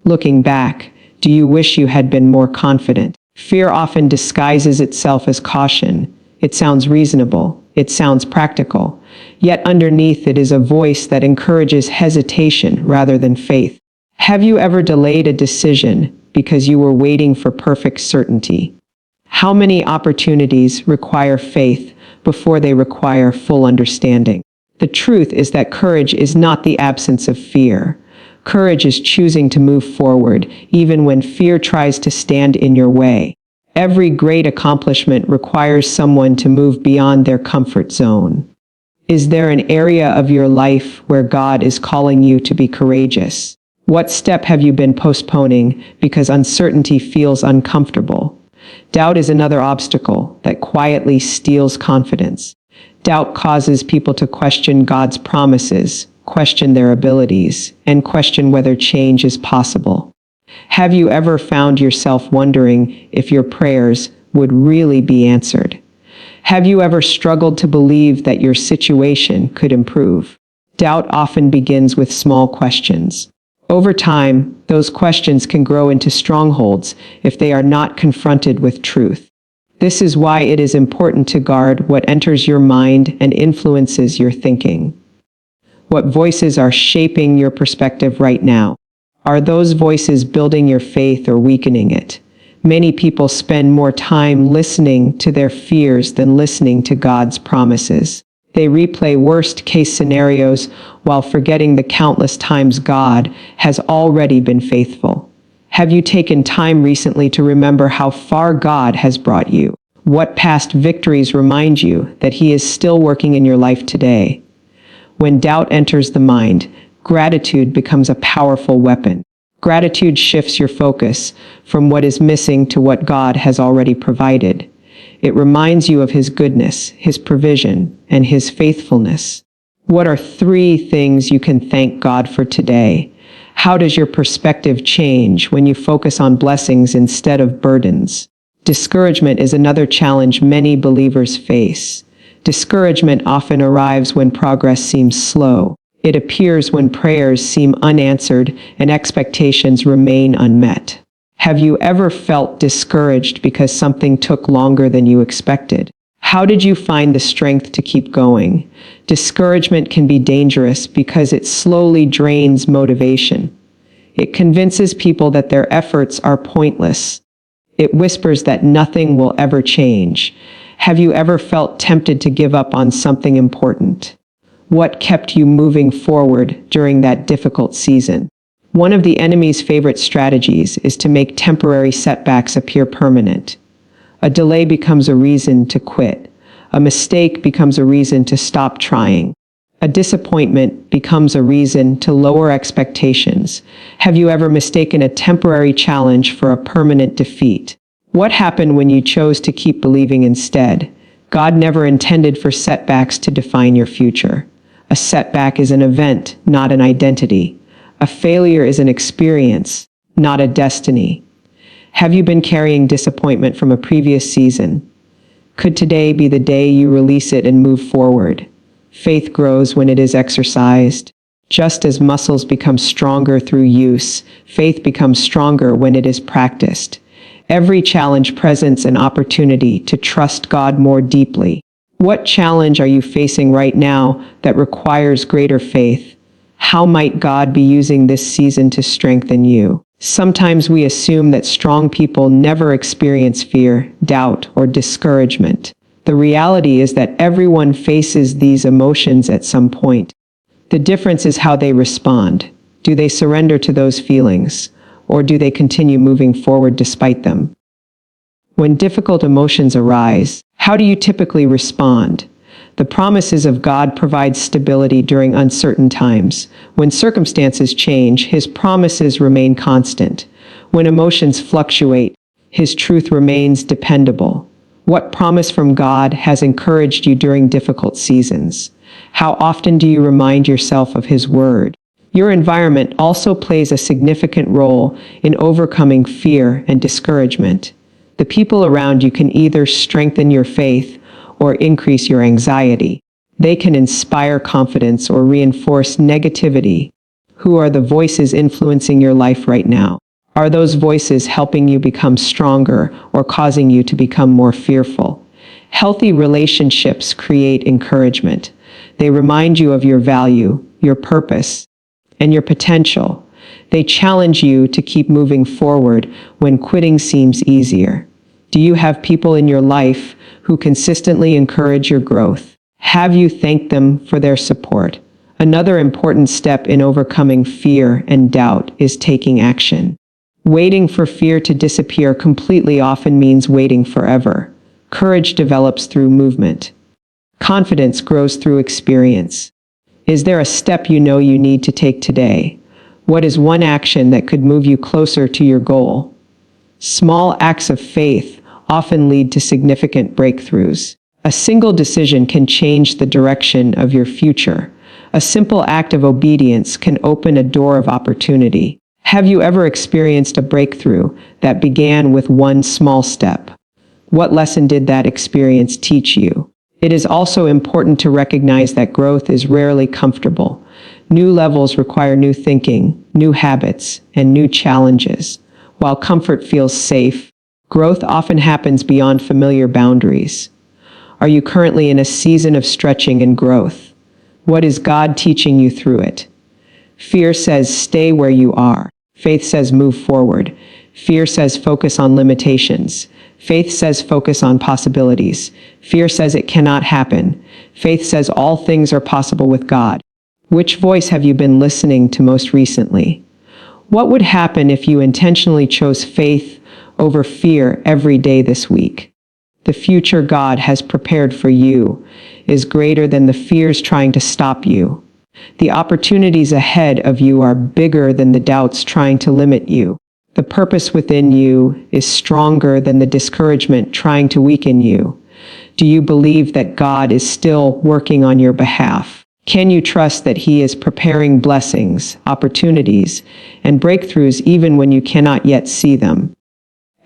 Looking back, do you wish you had been more confident? Fear often disguises itself as caution. It sounds reasonable. It sounds practical. Yet underneath it is a voice that encourages hesitation rather than faith. Have you ever delayed a decision because you were waiting for perfect certainty? How many opportunities require faith before they require full understanding? The truth is that courage is not the absence of fear. Courage is choosing to move forward, even when fear tries to stand in your way. Every great accomplishment requires someone to move beyond their comfort zone. Is there an area of your life where God is calling you to be courageous? What step have you been postponing because uncertainty feels uncomfortable? Doubt is another obstacle that quietly steals confidence. Doubt causes people to question God's promises, question their abilities, and question whether change is possible. Have you ever found yourself wondering if your prayers would really be answered? Have you ever struggled to believe that your situation could improve? Doubt often begins with small questions. Over time, those questions can grow into strongholds if they are not confronted with truth. This is why it is important to guard what enters your mind and influences your thinking. What voices are shaping your perspective right now? Are those voices building your faith or weakening it? Many people spend more time listening to their fears than listening to God's promises. They replay worst-case scenarios while forgetting the countless times God has already been faithful. Have you taken time recently to remember how far God has brought you? What past victories remind you that He is still working in your life today? When doubt enters the mind, gratitude becomes a powerful weapon. Gratitude shifts your focus from what is missing to what God has already provided. It reminds you of His goodness, His provision, and His faithfulness. What are 3 things you can thank God for today? How does your perspective change when you focus on blessings instead of burdens? Discouragement is another challenge many believers face. Discouragement often arrives when progress seems slow. It appears when prayers seem unanswered and expectations remain unmet. Have you ever felt discouraged because something took longer than you expected? How did you find the strength to keep going? Discouragement can be dangerous because it slowly drains motivation. It convinces people that their efforts are pointless. It whispers that nothing will ever change. Have you ever felt tempted to give up on something important? What kept you moving forward during that difficult season? One of the enemy's favorite strategies is to make temporary setbacks appear permanent. A delay becomes a reason to quit. A mistake becomes a reason to stop trying. A disappointment becomes a reason to lower expectations. Have you ever mistaken a temporary challenge for a permanent defeat? What happened when you chose to keep believing instead? God never intended for setbacks to define your future. A setback is an event, not an identity. A failure is an experience, not a destiny. Have you been carrying disappointment from a previous season? Could today be the day you release it and move forward? Faith grows when it is exercised. Just as muscles become stronger through use, faith becomes stronger when it is practiced. Every challenge presents an opportunity to trust God more deeply. What challenge are you facing right now that requires greater faith? How might God be using this season to strengthen you? Sometimes we assume that strong people never experience fear, doubt, or discouragement. The reality is that everyone faces these emotions at some point. The difference is how they respond. Do they surrender to those feelings, or do they continue moving forward despite them? When difficult emotions arise, how do you typically respond? The promises of God provide stability during uncertain times. When circumstances change, His promises remain constant. When emotions fluctuate, His truth remains dependable. What promise from God has encouraged you during difficult seasons? How often do you remind yourself of His word? Your environment also plays a significant role in overcoming fear and discouragement. The people around you can either strengthen your faith or increase your anxiety. They can inspire confidence or reinforce negativity. Who are the voices influencing your life right now? Are those voices helping you become stronger or causing you to become more fearful? Healthy relationships create encouragement. They remind you of your value, your purpose, and your potential. They challenge you to keep moving forward when quitting seems easier. Do you have people in your life who consistently encourage your growth? Have you thanked them for their support? Another important step in overcoming fear and doubt is taking action. Waiting for fear to disappear completely often means waiting forever. Courage develops through movement. Confidence grows through experience. Is there a step you know you need to take today? What is one action that could move you closer to your goal? Small acts of faith often lead to significant breakthroughs. A single decision can change the direction of your future. A simple act of obedience can open a door of opportunity. Have you ever experienced a breakthrough that began with one small step? What lesson did that experience teach you? It is also important to recognize that growth is rarely comfortable. New levels require new thinking, new habits, and new challenges. While comfort feels safe, growth often happens beyond familiar boundaries. Are you currently in a season of stretching and growth? What is God teaching you through it? Fear says stay where you are. Faith says move forward. Fear says focus on limitations. Faith says focus on possibilities. Fear says it cannot happen. Faith says all things are possible with God. Which voice have you been listening to most recently? What would happen if you intentionally chose faith over fear every day this week? The future God has prepared for you is greater than the fears trying to stop you. The opportunities ahead of you are bigger than the doubts trying to limit you. The purpose within you is stronger than the discouragement trying to weaken you. Do you believe that God is still working on your behalf? Can you trust that He is preparing blessings, opportunities, and breakthroughs even when you cannot yet see them?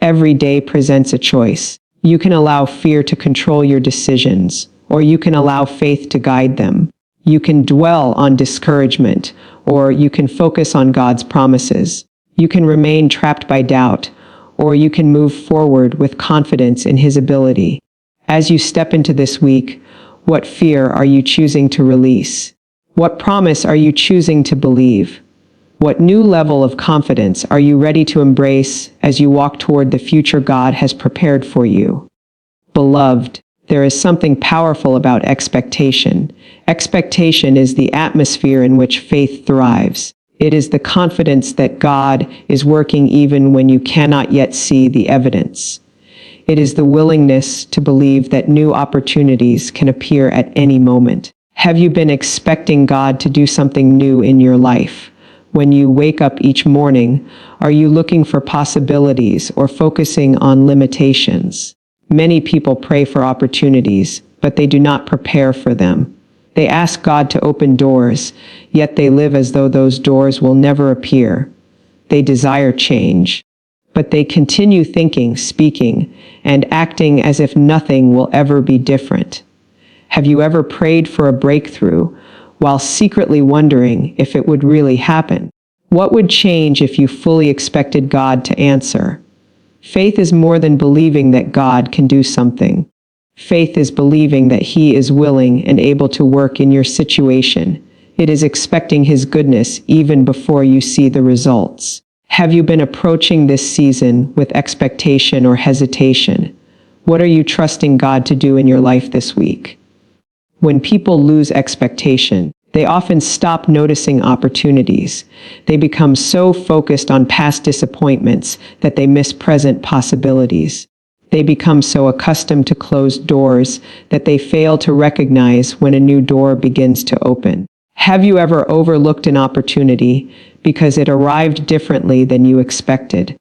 Every day presents a choice. You can allow fear to control your decisions, or you can allow faith to guide them. You can dwell on discouragement, or you can focus on God's promises. You can remain trapped by doubt, or you can move forward with confidence in His ability. As you step into this week, what fear are you choosing to release? What promise are you choosing to believe? What new level of confidence are you ready to embrace as you walk toward the future God has prepared for you? Beloved, there is something powerful about expectation. Expectation is the atmosphere in which faith thrives. It is the confidence that God is working even when you cannot yet see the evidence. It is the willingness to believe that new opportunities can appear at any moment. Have you been expecting God to do something new in your life? When you wake up each morning, are you looking for possibilities or focusing on limitations? Many people pray for opportunities, but they do not prepare for them. They ask God to open doors, yet they live as though those doors will never appear. They desire change, but they continue thinking, speaking, and acting as if nothing will ever be different. Have you ever prayed for a breakthrough while secretly wondering if it would really happen? What would change if you fully expected God to answer? Faith is more than believing that God can do something. Faith is believing that He is willing and able to work in your situation. It is expecting His goodness even before you see the results. Have you been approaching this season with expectation or hesitation? What are you trusting God to do in your life this week? When people lose expectation, they often stop noticing opportunities. They become so focused on past disappointments that they miss present possibilities. They become so accustomed to closed doors that they fail to recognize when a new door begins to open. Have you ever overlooked an opportunity because it arrived differently than you expected?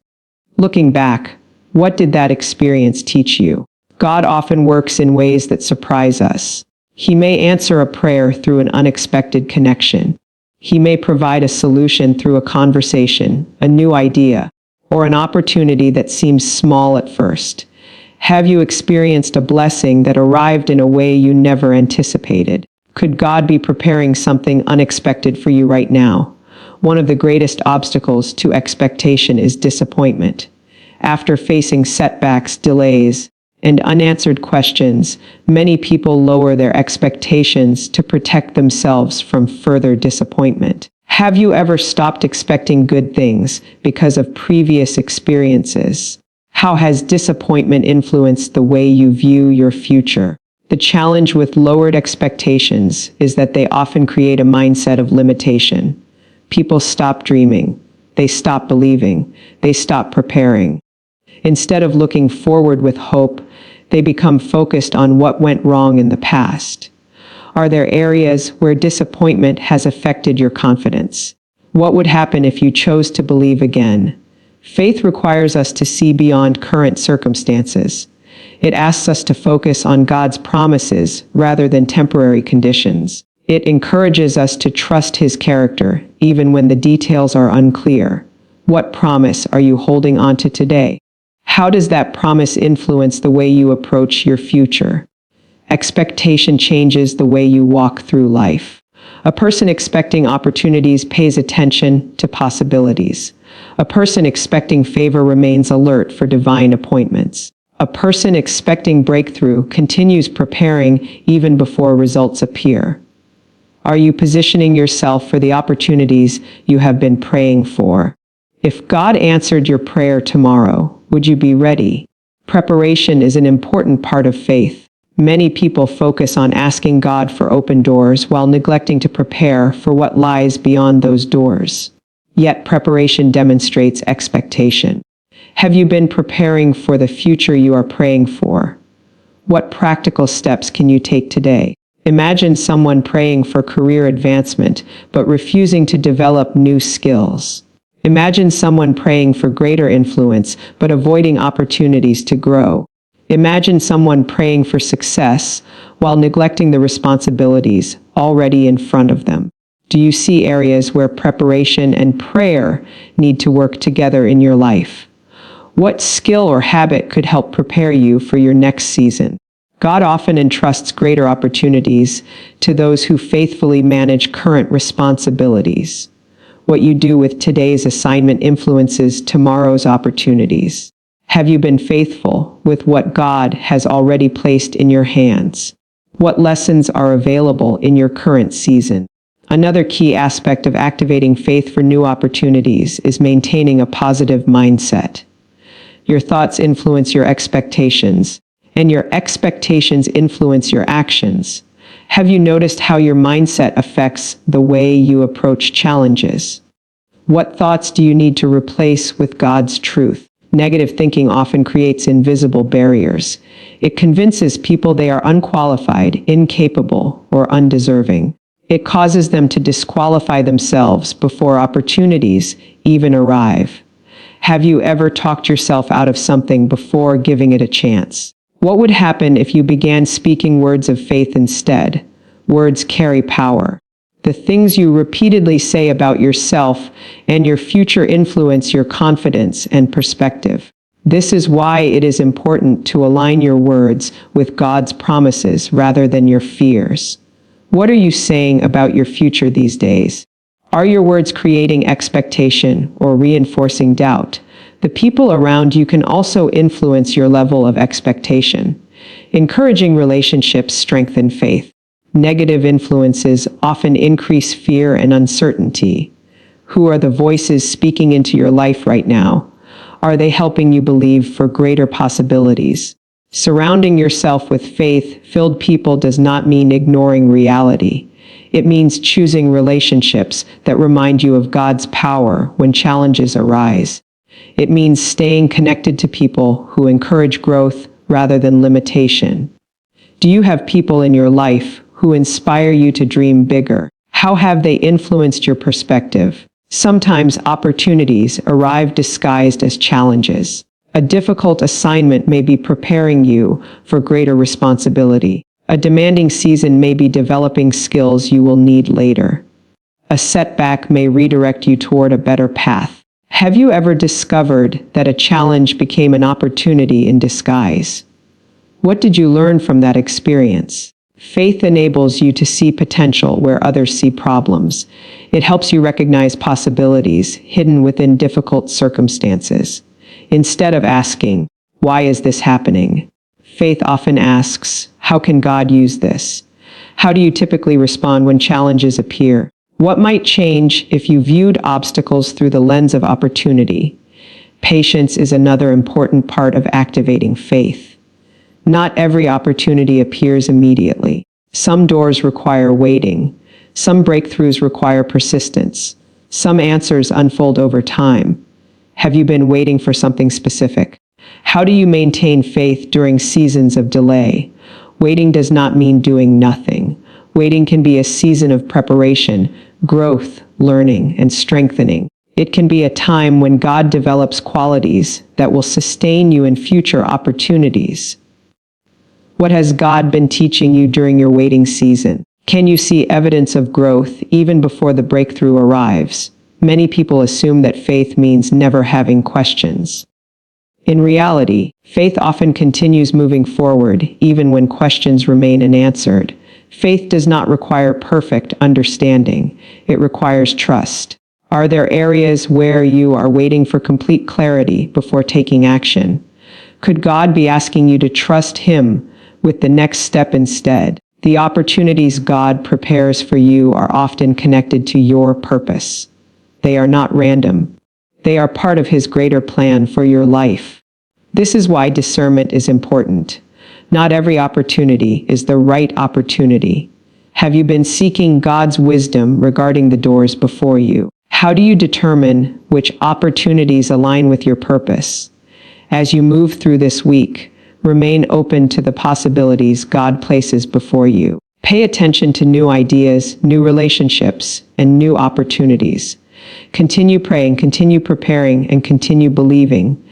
Looking back, what did that experience teach you? God often works in ways that surprise us. He may answer a prayer through an unexpected connection. He may provide a solution through a conversation, a new idea, or an opportunity that seems small at first. Have you experienced a blessing that arrived in a way you never anticipated? Could God be preparing something unexpected for you right now? One of the greatest obstacles to expectation is disappointment. After facing setbacks, delays, and unanswered questions, many people lower their expectations to protect themselves from further disappointment. Have you ever stopped expecting good things because of previous experiences? How has disappointment influenced the way you view your future? The challenge with lowered expectations is that they often create a mindset of limitation. People stop dreaming. They stop believing. They stop preparing. Instead of looking forward with hope, they become focused on what went wrong in the past. Are there areas where disappointment has affected your confidence? What would happen if you chose to believe again? Faith requires us to see beyond current circumstances. It asks us to focus on God's promises rather than temporary conditions. It encourages us to trust His character, even when the details are unclear. What promise are you holding on to today? How does that promise influence the way you approach your future? Expectation changes the way you walk through life. A person expecting opportunities pays attention to possibilities. A person expecting favor remains alert for divine appointments. A person expecting breakthrough continues preparing even before results appear. Are you positioning yourself for the opportunities you have been praying for? If God answered your prayer tomorrow, would you be ready? Preparation is an important part of faith. Many people focus on asking God for open doors while neglecting to prepare for what lies beyond those doors. Yet preparation demonstrates expectation. Have you been preparing for the future you are praying for? What practical steps can you take today? Imagine someone praying for career advancement but refusing to develop new skills. Imagine someone praying for greater influence but avoiding opportunities to grow. Imagine someone praying for success while neglecting the responsibilities already in front of them. Do you see areas where preparation and prayer need to work together in your life? What skill or habit could help prepare you for your next season? God often entrusts greater opportunities to those who faithfully manage current responsibilities. What you do with today's assignment influences tomorrow's opportunities. Have you been faithful with what God has already placed in your hands? What lessons are available in your current season? Another key aspect of activating faith for new opportunities is maintaining a positive mindset. Your thoughts influence your expectations, and your expectations influence your actions. Have you noticed how your mindset affects the way you approach challenges? What thoughts do you need to replace with God's truth? Negative thinking often creates invisible barriers. It convinces people they are unqualified, incapable, or undeserving. It causes them to disqualify themselves before opportunities even arrive. Have you ever talked yourself out of something before giving it a chance? What would happen if you began speaking words of faith instead? Words carry power. The things you repeatedly say about yourself and your future influence your confidence and perspective. This is why it is important to align your words with God's promises rather than your fears. What are you saying about your future these days? Are your words creating expectation or reinforcing doubt? The people around you can also influence your level of expectation. Encouraging relationships strengthen faith. Negative influences often increase fear and uncertainty. Who are the voices speaking into your life right now? Are they helping you believe for greater possibilities? Surrounding yourself with faith-filled people does not mean ignoring reality. It means choosing relationships that remind you of God's power when challenges arise. It means staying connected to people who encourage growth rather than limitation. Do you have people in your life who inspire you to dream bigger? How have they influenced your perspective? Sometimes opportunities arrive disguised as challenges. A difficult assignment may be preparing you for greater responsibility. A demanding season may be developing skills you will need later. A setback may redirect you toward a better path. Have you ever discovered that a challenge became an opportunity in disguise? What did you learn from that experience? Faith enables you to see potential where others see problems. It helps you recognize possibilities hidden within difficult circumstances. Instead of asking, "Why is this happening?" faith often asks, "How can God use this?" How do you typically respond when challenges appear? What might change if you viewed obstacles through the lens of opportunity? Patience is another important part of activating faith. Not every opportunity appears immediately. Some doors require waiting. Some breakthroughs require persistence. Some answers unfold over time. Have you been waiting for something specific? How do you maintain faith during seasons of delay? Waiting does not mean doing nothing. Waiting can be a season of preparation, growth, learning, and strengthening. It can be a time when God develops qualities that will sustain you in future opportunities. What has God been teaching you during your waiting season? Can you see evidence of growth even before the breakthrough arrives? Many people assume that faith means never having questions. In reality, faith often continues moving forward even when questions remain unanswered. Faith does not require perfect understanding. It requires trust. Are there areas where you are waiting for complete clarity before taking action? Could God be asking you to trust Him with the next step instead? The opportunities God prepares for you are often connected to your purpose. They are not random. They are part of His greater plan for your life. This is why discernment is important. Not every opportunity is the right opportunity. Have you been seeking God's wisdom regarding the doors before you? How do you determine which opportunities align with your purpose? As you move through this week, remain open to the possibilities God places before you. Pay attention to new ideas, new relationships, and new opportunities. Continue praying, continue preparing, and continue believing.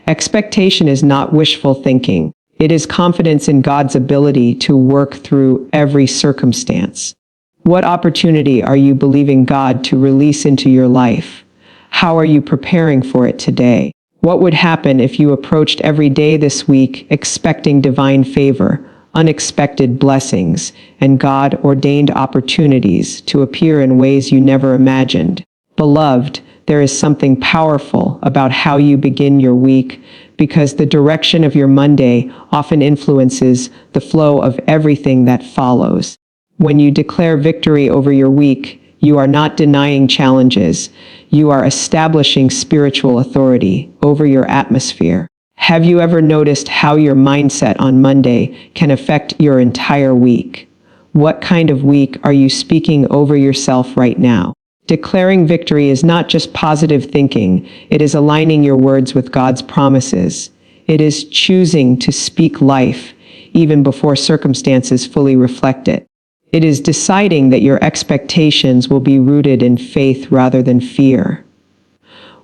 Expectation is not wishful thinking. It is confidence in God's ability to work through every circumstance. What opportunity are you believing God to release into your life? How are you preparing for it today? What would happen if you approached every day this week expecting divine favor, unexpected blessings, and God-ordained opportunities to appear in ways you never imagined? Beloved, there is something powerful about how you begin your week, because the direction of your Monday often influences the flow of everything that follows. When you declare victory over your week, you are not denying challenges. You are establishing spiritual authority over your atmosphere. Have you ever noticed how your mindset on Monday can affect your entire week? What kind of week are you speaking over yourself right now? Declaring victory is not just positive thinking, it is aligning your words with God's promises. It is choosing to speak life, even before circumstances fully reflect it. It is deciding that your expectations will be rooted in faith rather than fear.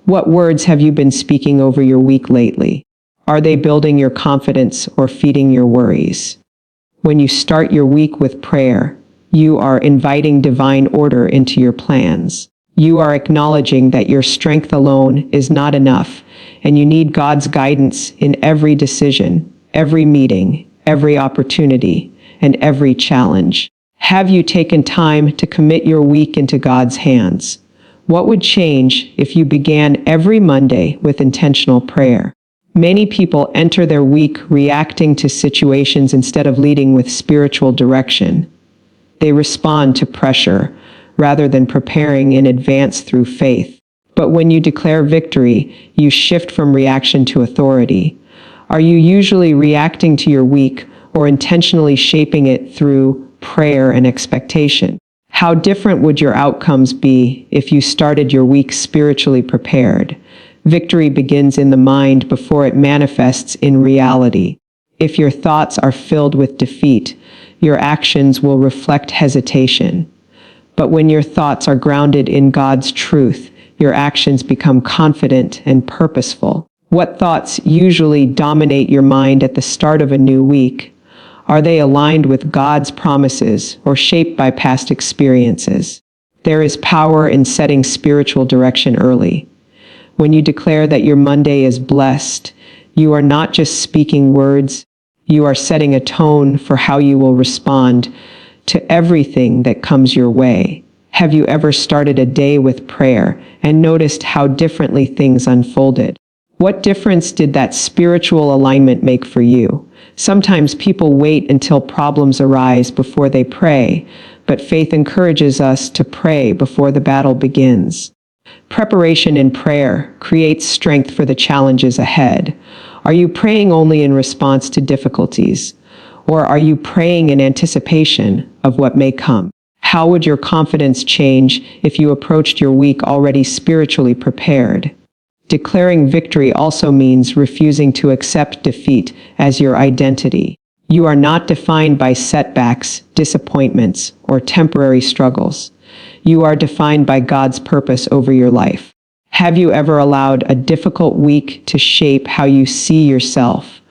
What words have you been speaking over your week lately? Are they building your confidence or feeding your worries? When you start your week with prayer, you are inviting divine order into your plans. You are acknowledging that your strength alone is not enough, and you need God's guidance in every decision, every meeting, every opportunity, and every challenge. Have you taken time to commit your week into God's hands? What would change if you began every Monday with intentional prayer? Many people enter their week reacting to situations instead of leading with spiritual direction. They respond to pressure rather than preparing in advance through faith. But when you declare victory, you shift from reaction to authority. Are you usually reacting to your week or intentionally shaping it through prayer and expectation? How different would your outcomes be if you started your week spiritually prepared? Victory begins in the mind before it manifests in reality. If your thoughts are filled with defeat, your actions will reflect hesitation. But when your thoughts are grounded in God's truth, your actions become confident and purposeful. What thoughts usually dominate your mind at the start of a new week? Are they aligned with God's promises or shaped by past experiences? There is power in setting spiritual direction early. When you declare that your Monday is blessed, you are not just speaking words, you are setting a tone for how you will respond to everything that comes your way. Have you ever started a day with prayer and noticed how differently things unfolded? What difference did that spiritual alignment make for you? Sometimes people wait until problems arise before they pray, but faith encourages us to pray before the battle begins. Preparation in prayer creates strength for the challenges ahead. Are you praying only in response to difficulties, or are you praying in anticipation of what may come? How would your confidence change if you approached your week already spiritually prepared? Declaring victory also means refusing to accept defeat as your identity. You are not defined by setbacks, disappointments, or temporary struggles. You are defined by God's purpose over your life. Have you ever allowed a difficult week to shape how you see yourself?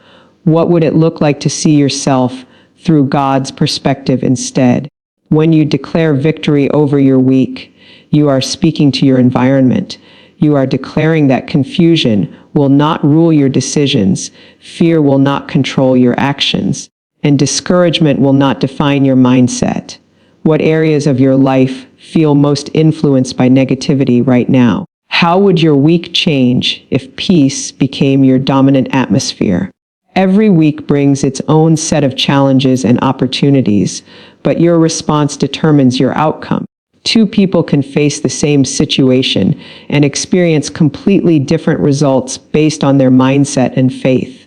What would it look like to see yourself through God's perspective instead? When you declare victory over your week, you are speaking to your environment. You are declaring that confusion will not rule your decisions, fear will not control your actions, and discouragement will not define your mindset. What areas of your life feel most influenced by negativity right now? How would your week change if peace became your dominant atmosphere? Every week brings its own set of challenges and opportunities, but your response determines your outcome. Two people can face the same situation and experience completely different results based on their mindset and faith.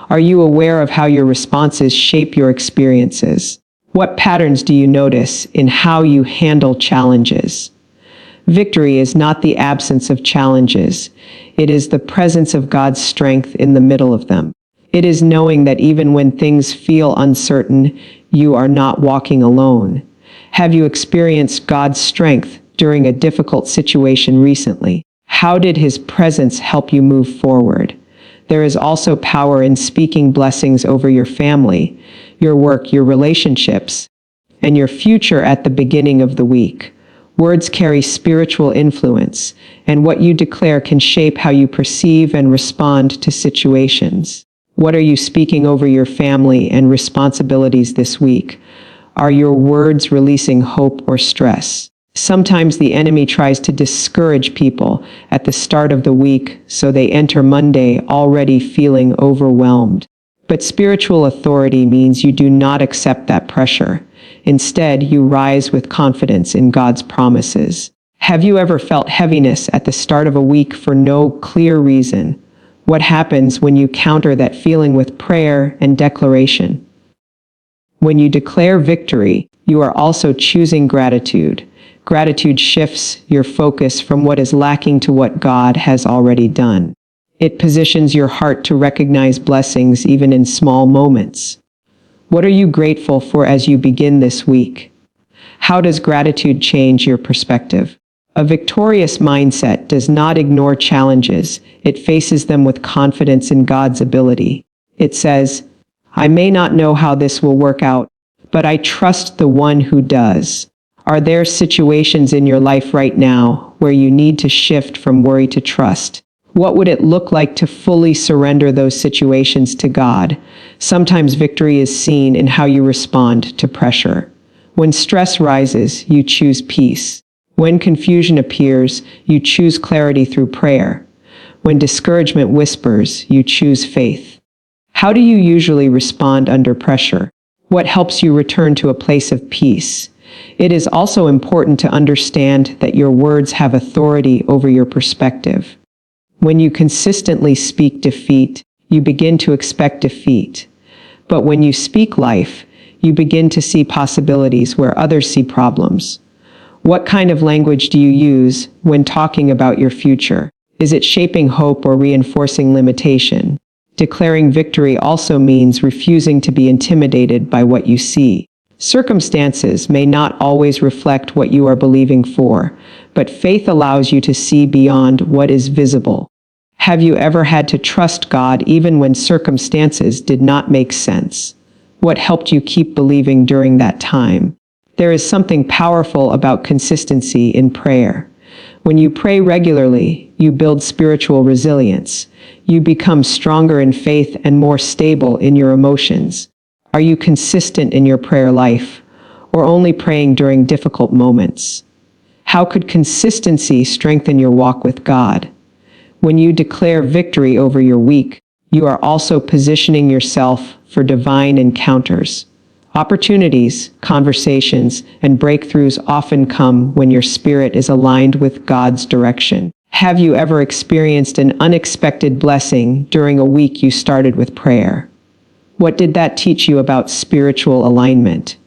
Are you aware of how your responses shape your experiences? What patterns do you notice in how you handle challenges? Victory is not the absence of challenges. It is the presence of God's strength in the middle of them. It is knowing that even when things feel uncertain, you are not walking alone. Have you experienced God's strength during a difficult situation recently? How did His presence help you move forward? There is also power in speaking blessings over your family, your work, your relationships, and your future at the beginning of the week. Words carry spiritual influence, and what you declare can shape how you perceive and respond to situations. What are you speaking over your family and responsibilities this week? Are your words releasing hope or stress? Sometimes the enemy tries to discourage people at the start of the week, so they enter Monday already feeling overwhelmed. But spiritual authority means you do not accept that pressure. Instead, you rise with confidence in God's promises. Have you ever felt heaviness at the start of a week for no clear reason? What happens when you counter that feeling with prayer and declaration? When you declare victory, you are also choosing gratitude. Gratitude shifts your focus from what is lacking to what God has already done. It positions your heart to recognize blessings even in small moments. What are you grateful for as you begin this week? How does gratitude change your perspective? A victorious mindset does not ignore challenges. It faces them with confidence in God's ability. It says, "I may not know how this will work out, but I trust the one who does." Are there situations in your life right now where you need to shift from worry to trust? What would it look like to fully surrender those situations to God? Sometimes victory is seen in how you respond to pressure. When stress rises, you choose peace. When confusion appears, you choose clarity through prayer. When discouragement whispers, you choose faith. How do you usually respond under pressure? What helps you return to a place of peace? It is also important to understand that your words have authority over your perspective. When you consistently speak defeat, you begin to expect defeat. But when you speak life, you begin to see possibilities where others see problems. What kind of language do you use when talking about your future? Is it shaping hope or reinforcing limitation? Declaring victory also means refusing to be intimidated by what you see. Circumstances may not always reflect what you are believing for, but faith allows you to see beyond what is visible. Have you ever had to trust God even when circumstances did not make sense? What helped you keep believing during that time? There is something powerful about consistency in prayer. When you pray regularly, you build spiritual resilience. You become stronger in faith and more stable in your emotions. Are you consistent in your prayer life, or only praying during difficult moments? How could consistency strengthen your walk with God? When you declare victory over your week, you are also positioning yourself for divine encounters. Opportunities, conversations, and breakthroughs often come when your spirit is aligned with God's direction. Have you ever experienced an unexpected blessing during a week you started with prayer? What did that teach you about spiritual alignment?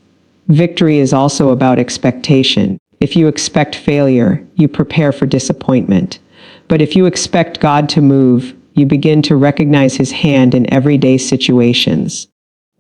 Victory is also about expectation. If you expect failure, you prepare for disappointment. But if you expect God to move, you begin to recognize His hand in everyday situations.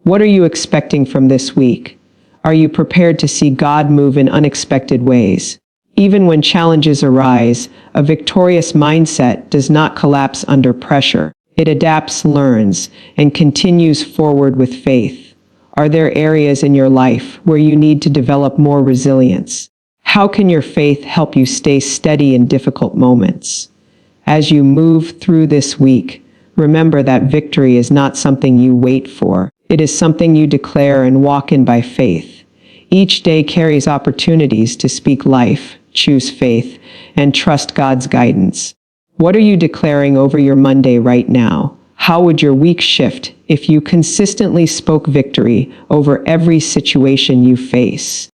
What are you expecting from this week? Are you prepared to see God move in unexpected ways? Even when challenges arise, a victorious mindset does not collapse under pressure. It adapts, learns, and continues forward with faith. Are there areas in your life where you need to develop more resilience? How can your faith help you stay steady in difficult moments? As you move through this week, remember that victory is not something you wait for. It is something you declare and walk in by faith. Each day carries opportunities to speak life, choose faith, and trust God's guidance. What are you declaring over your Monday right now? How would your week shift if you consistently spoke victory over every situation you face?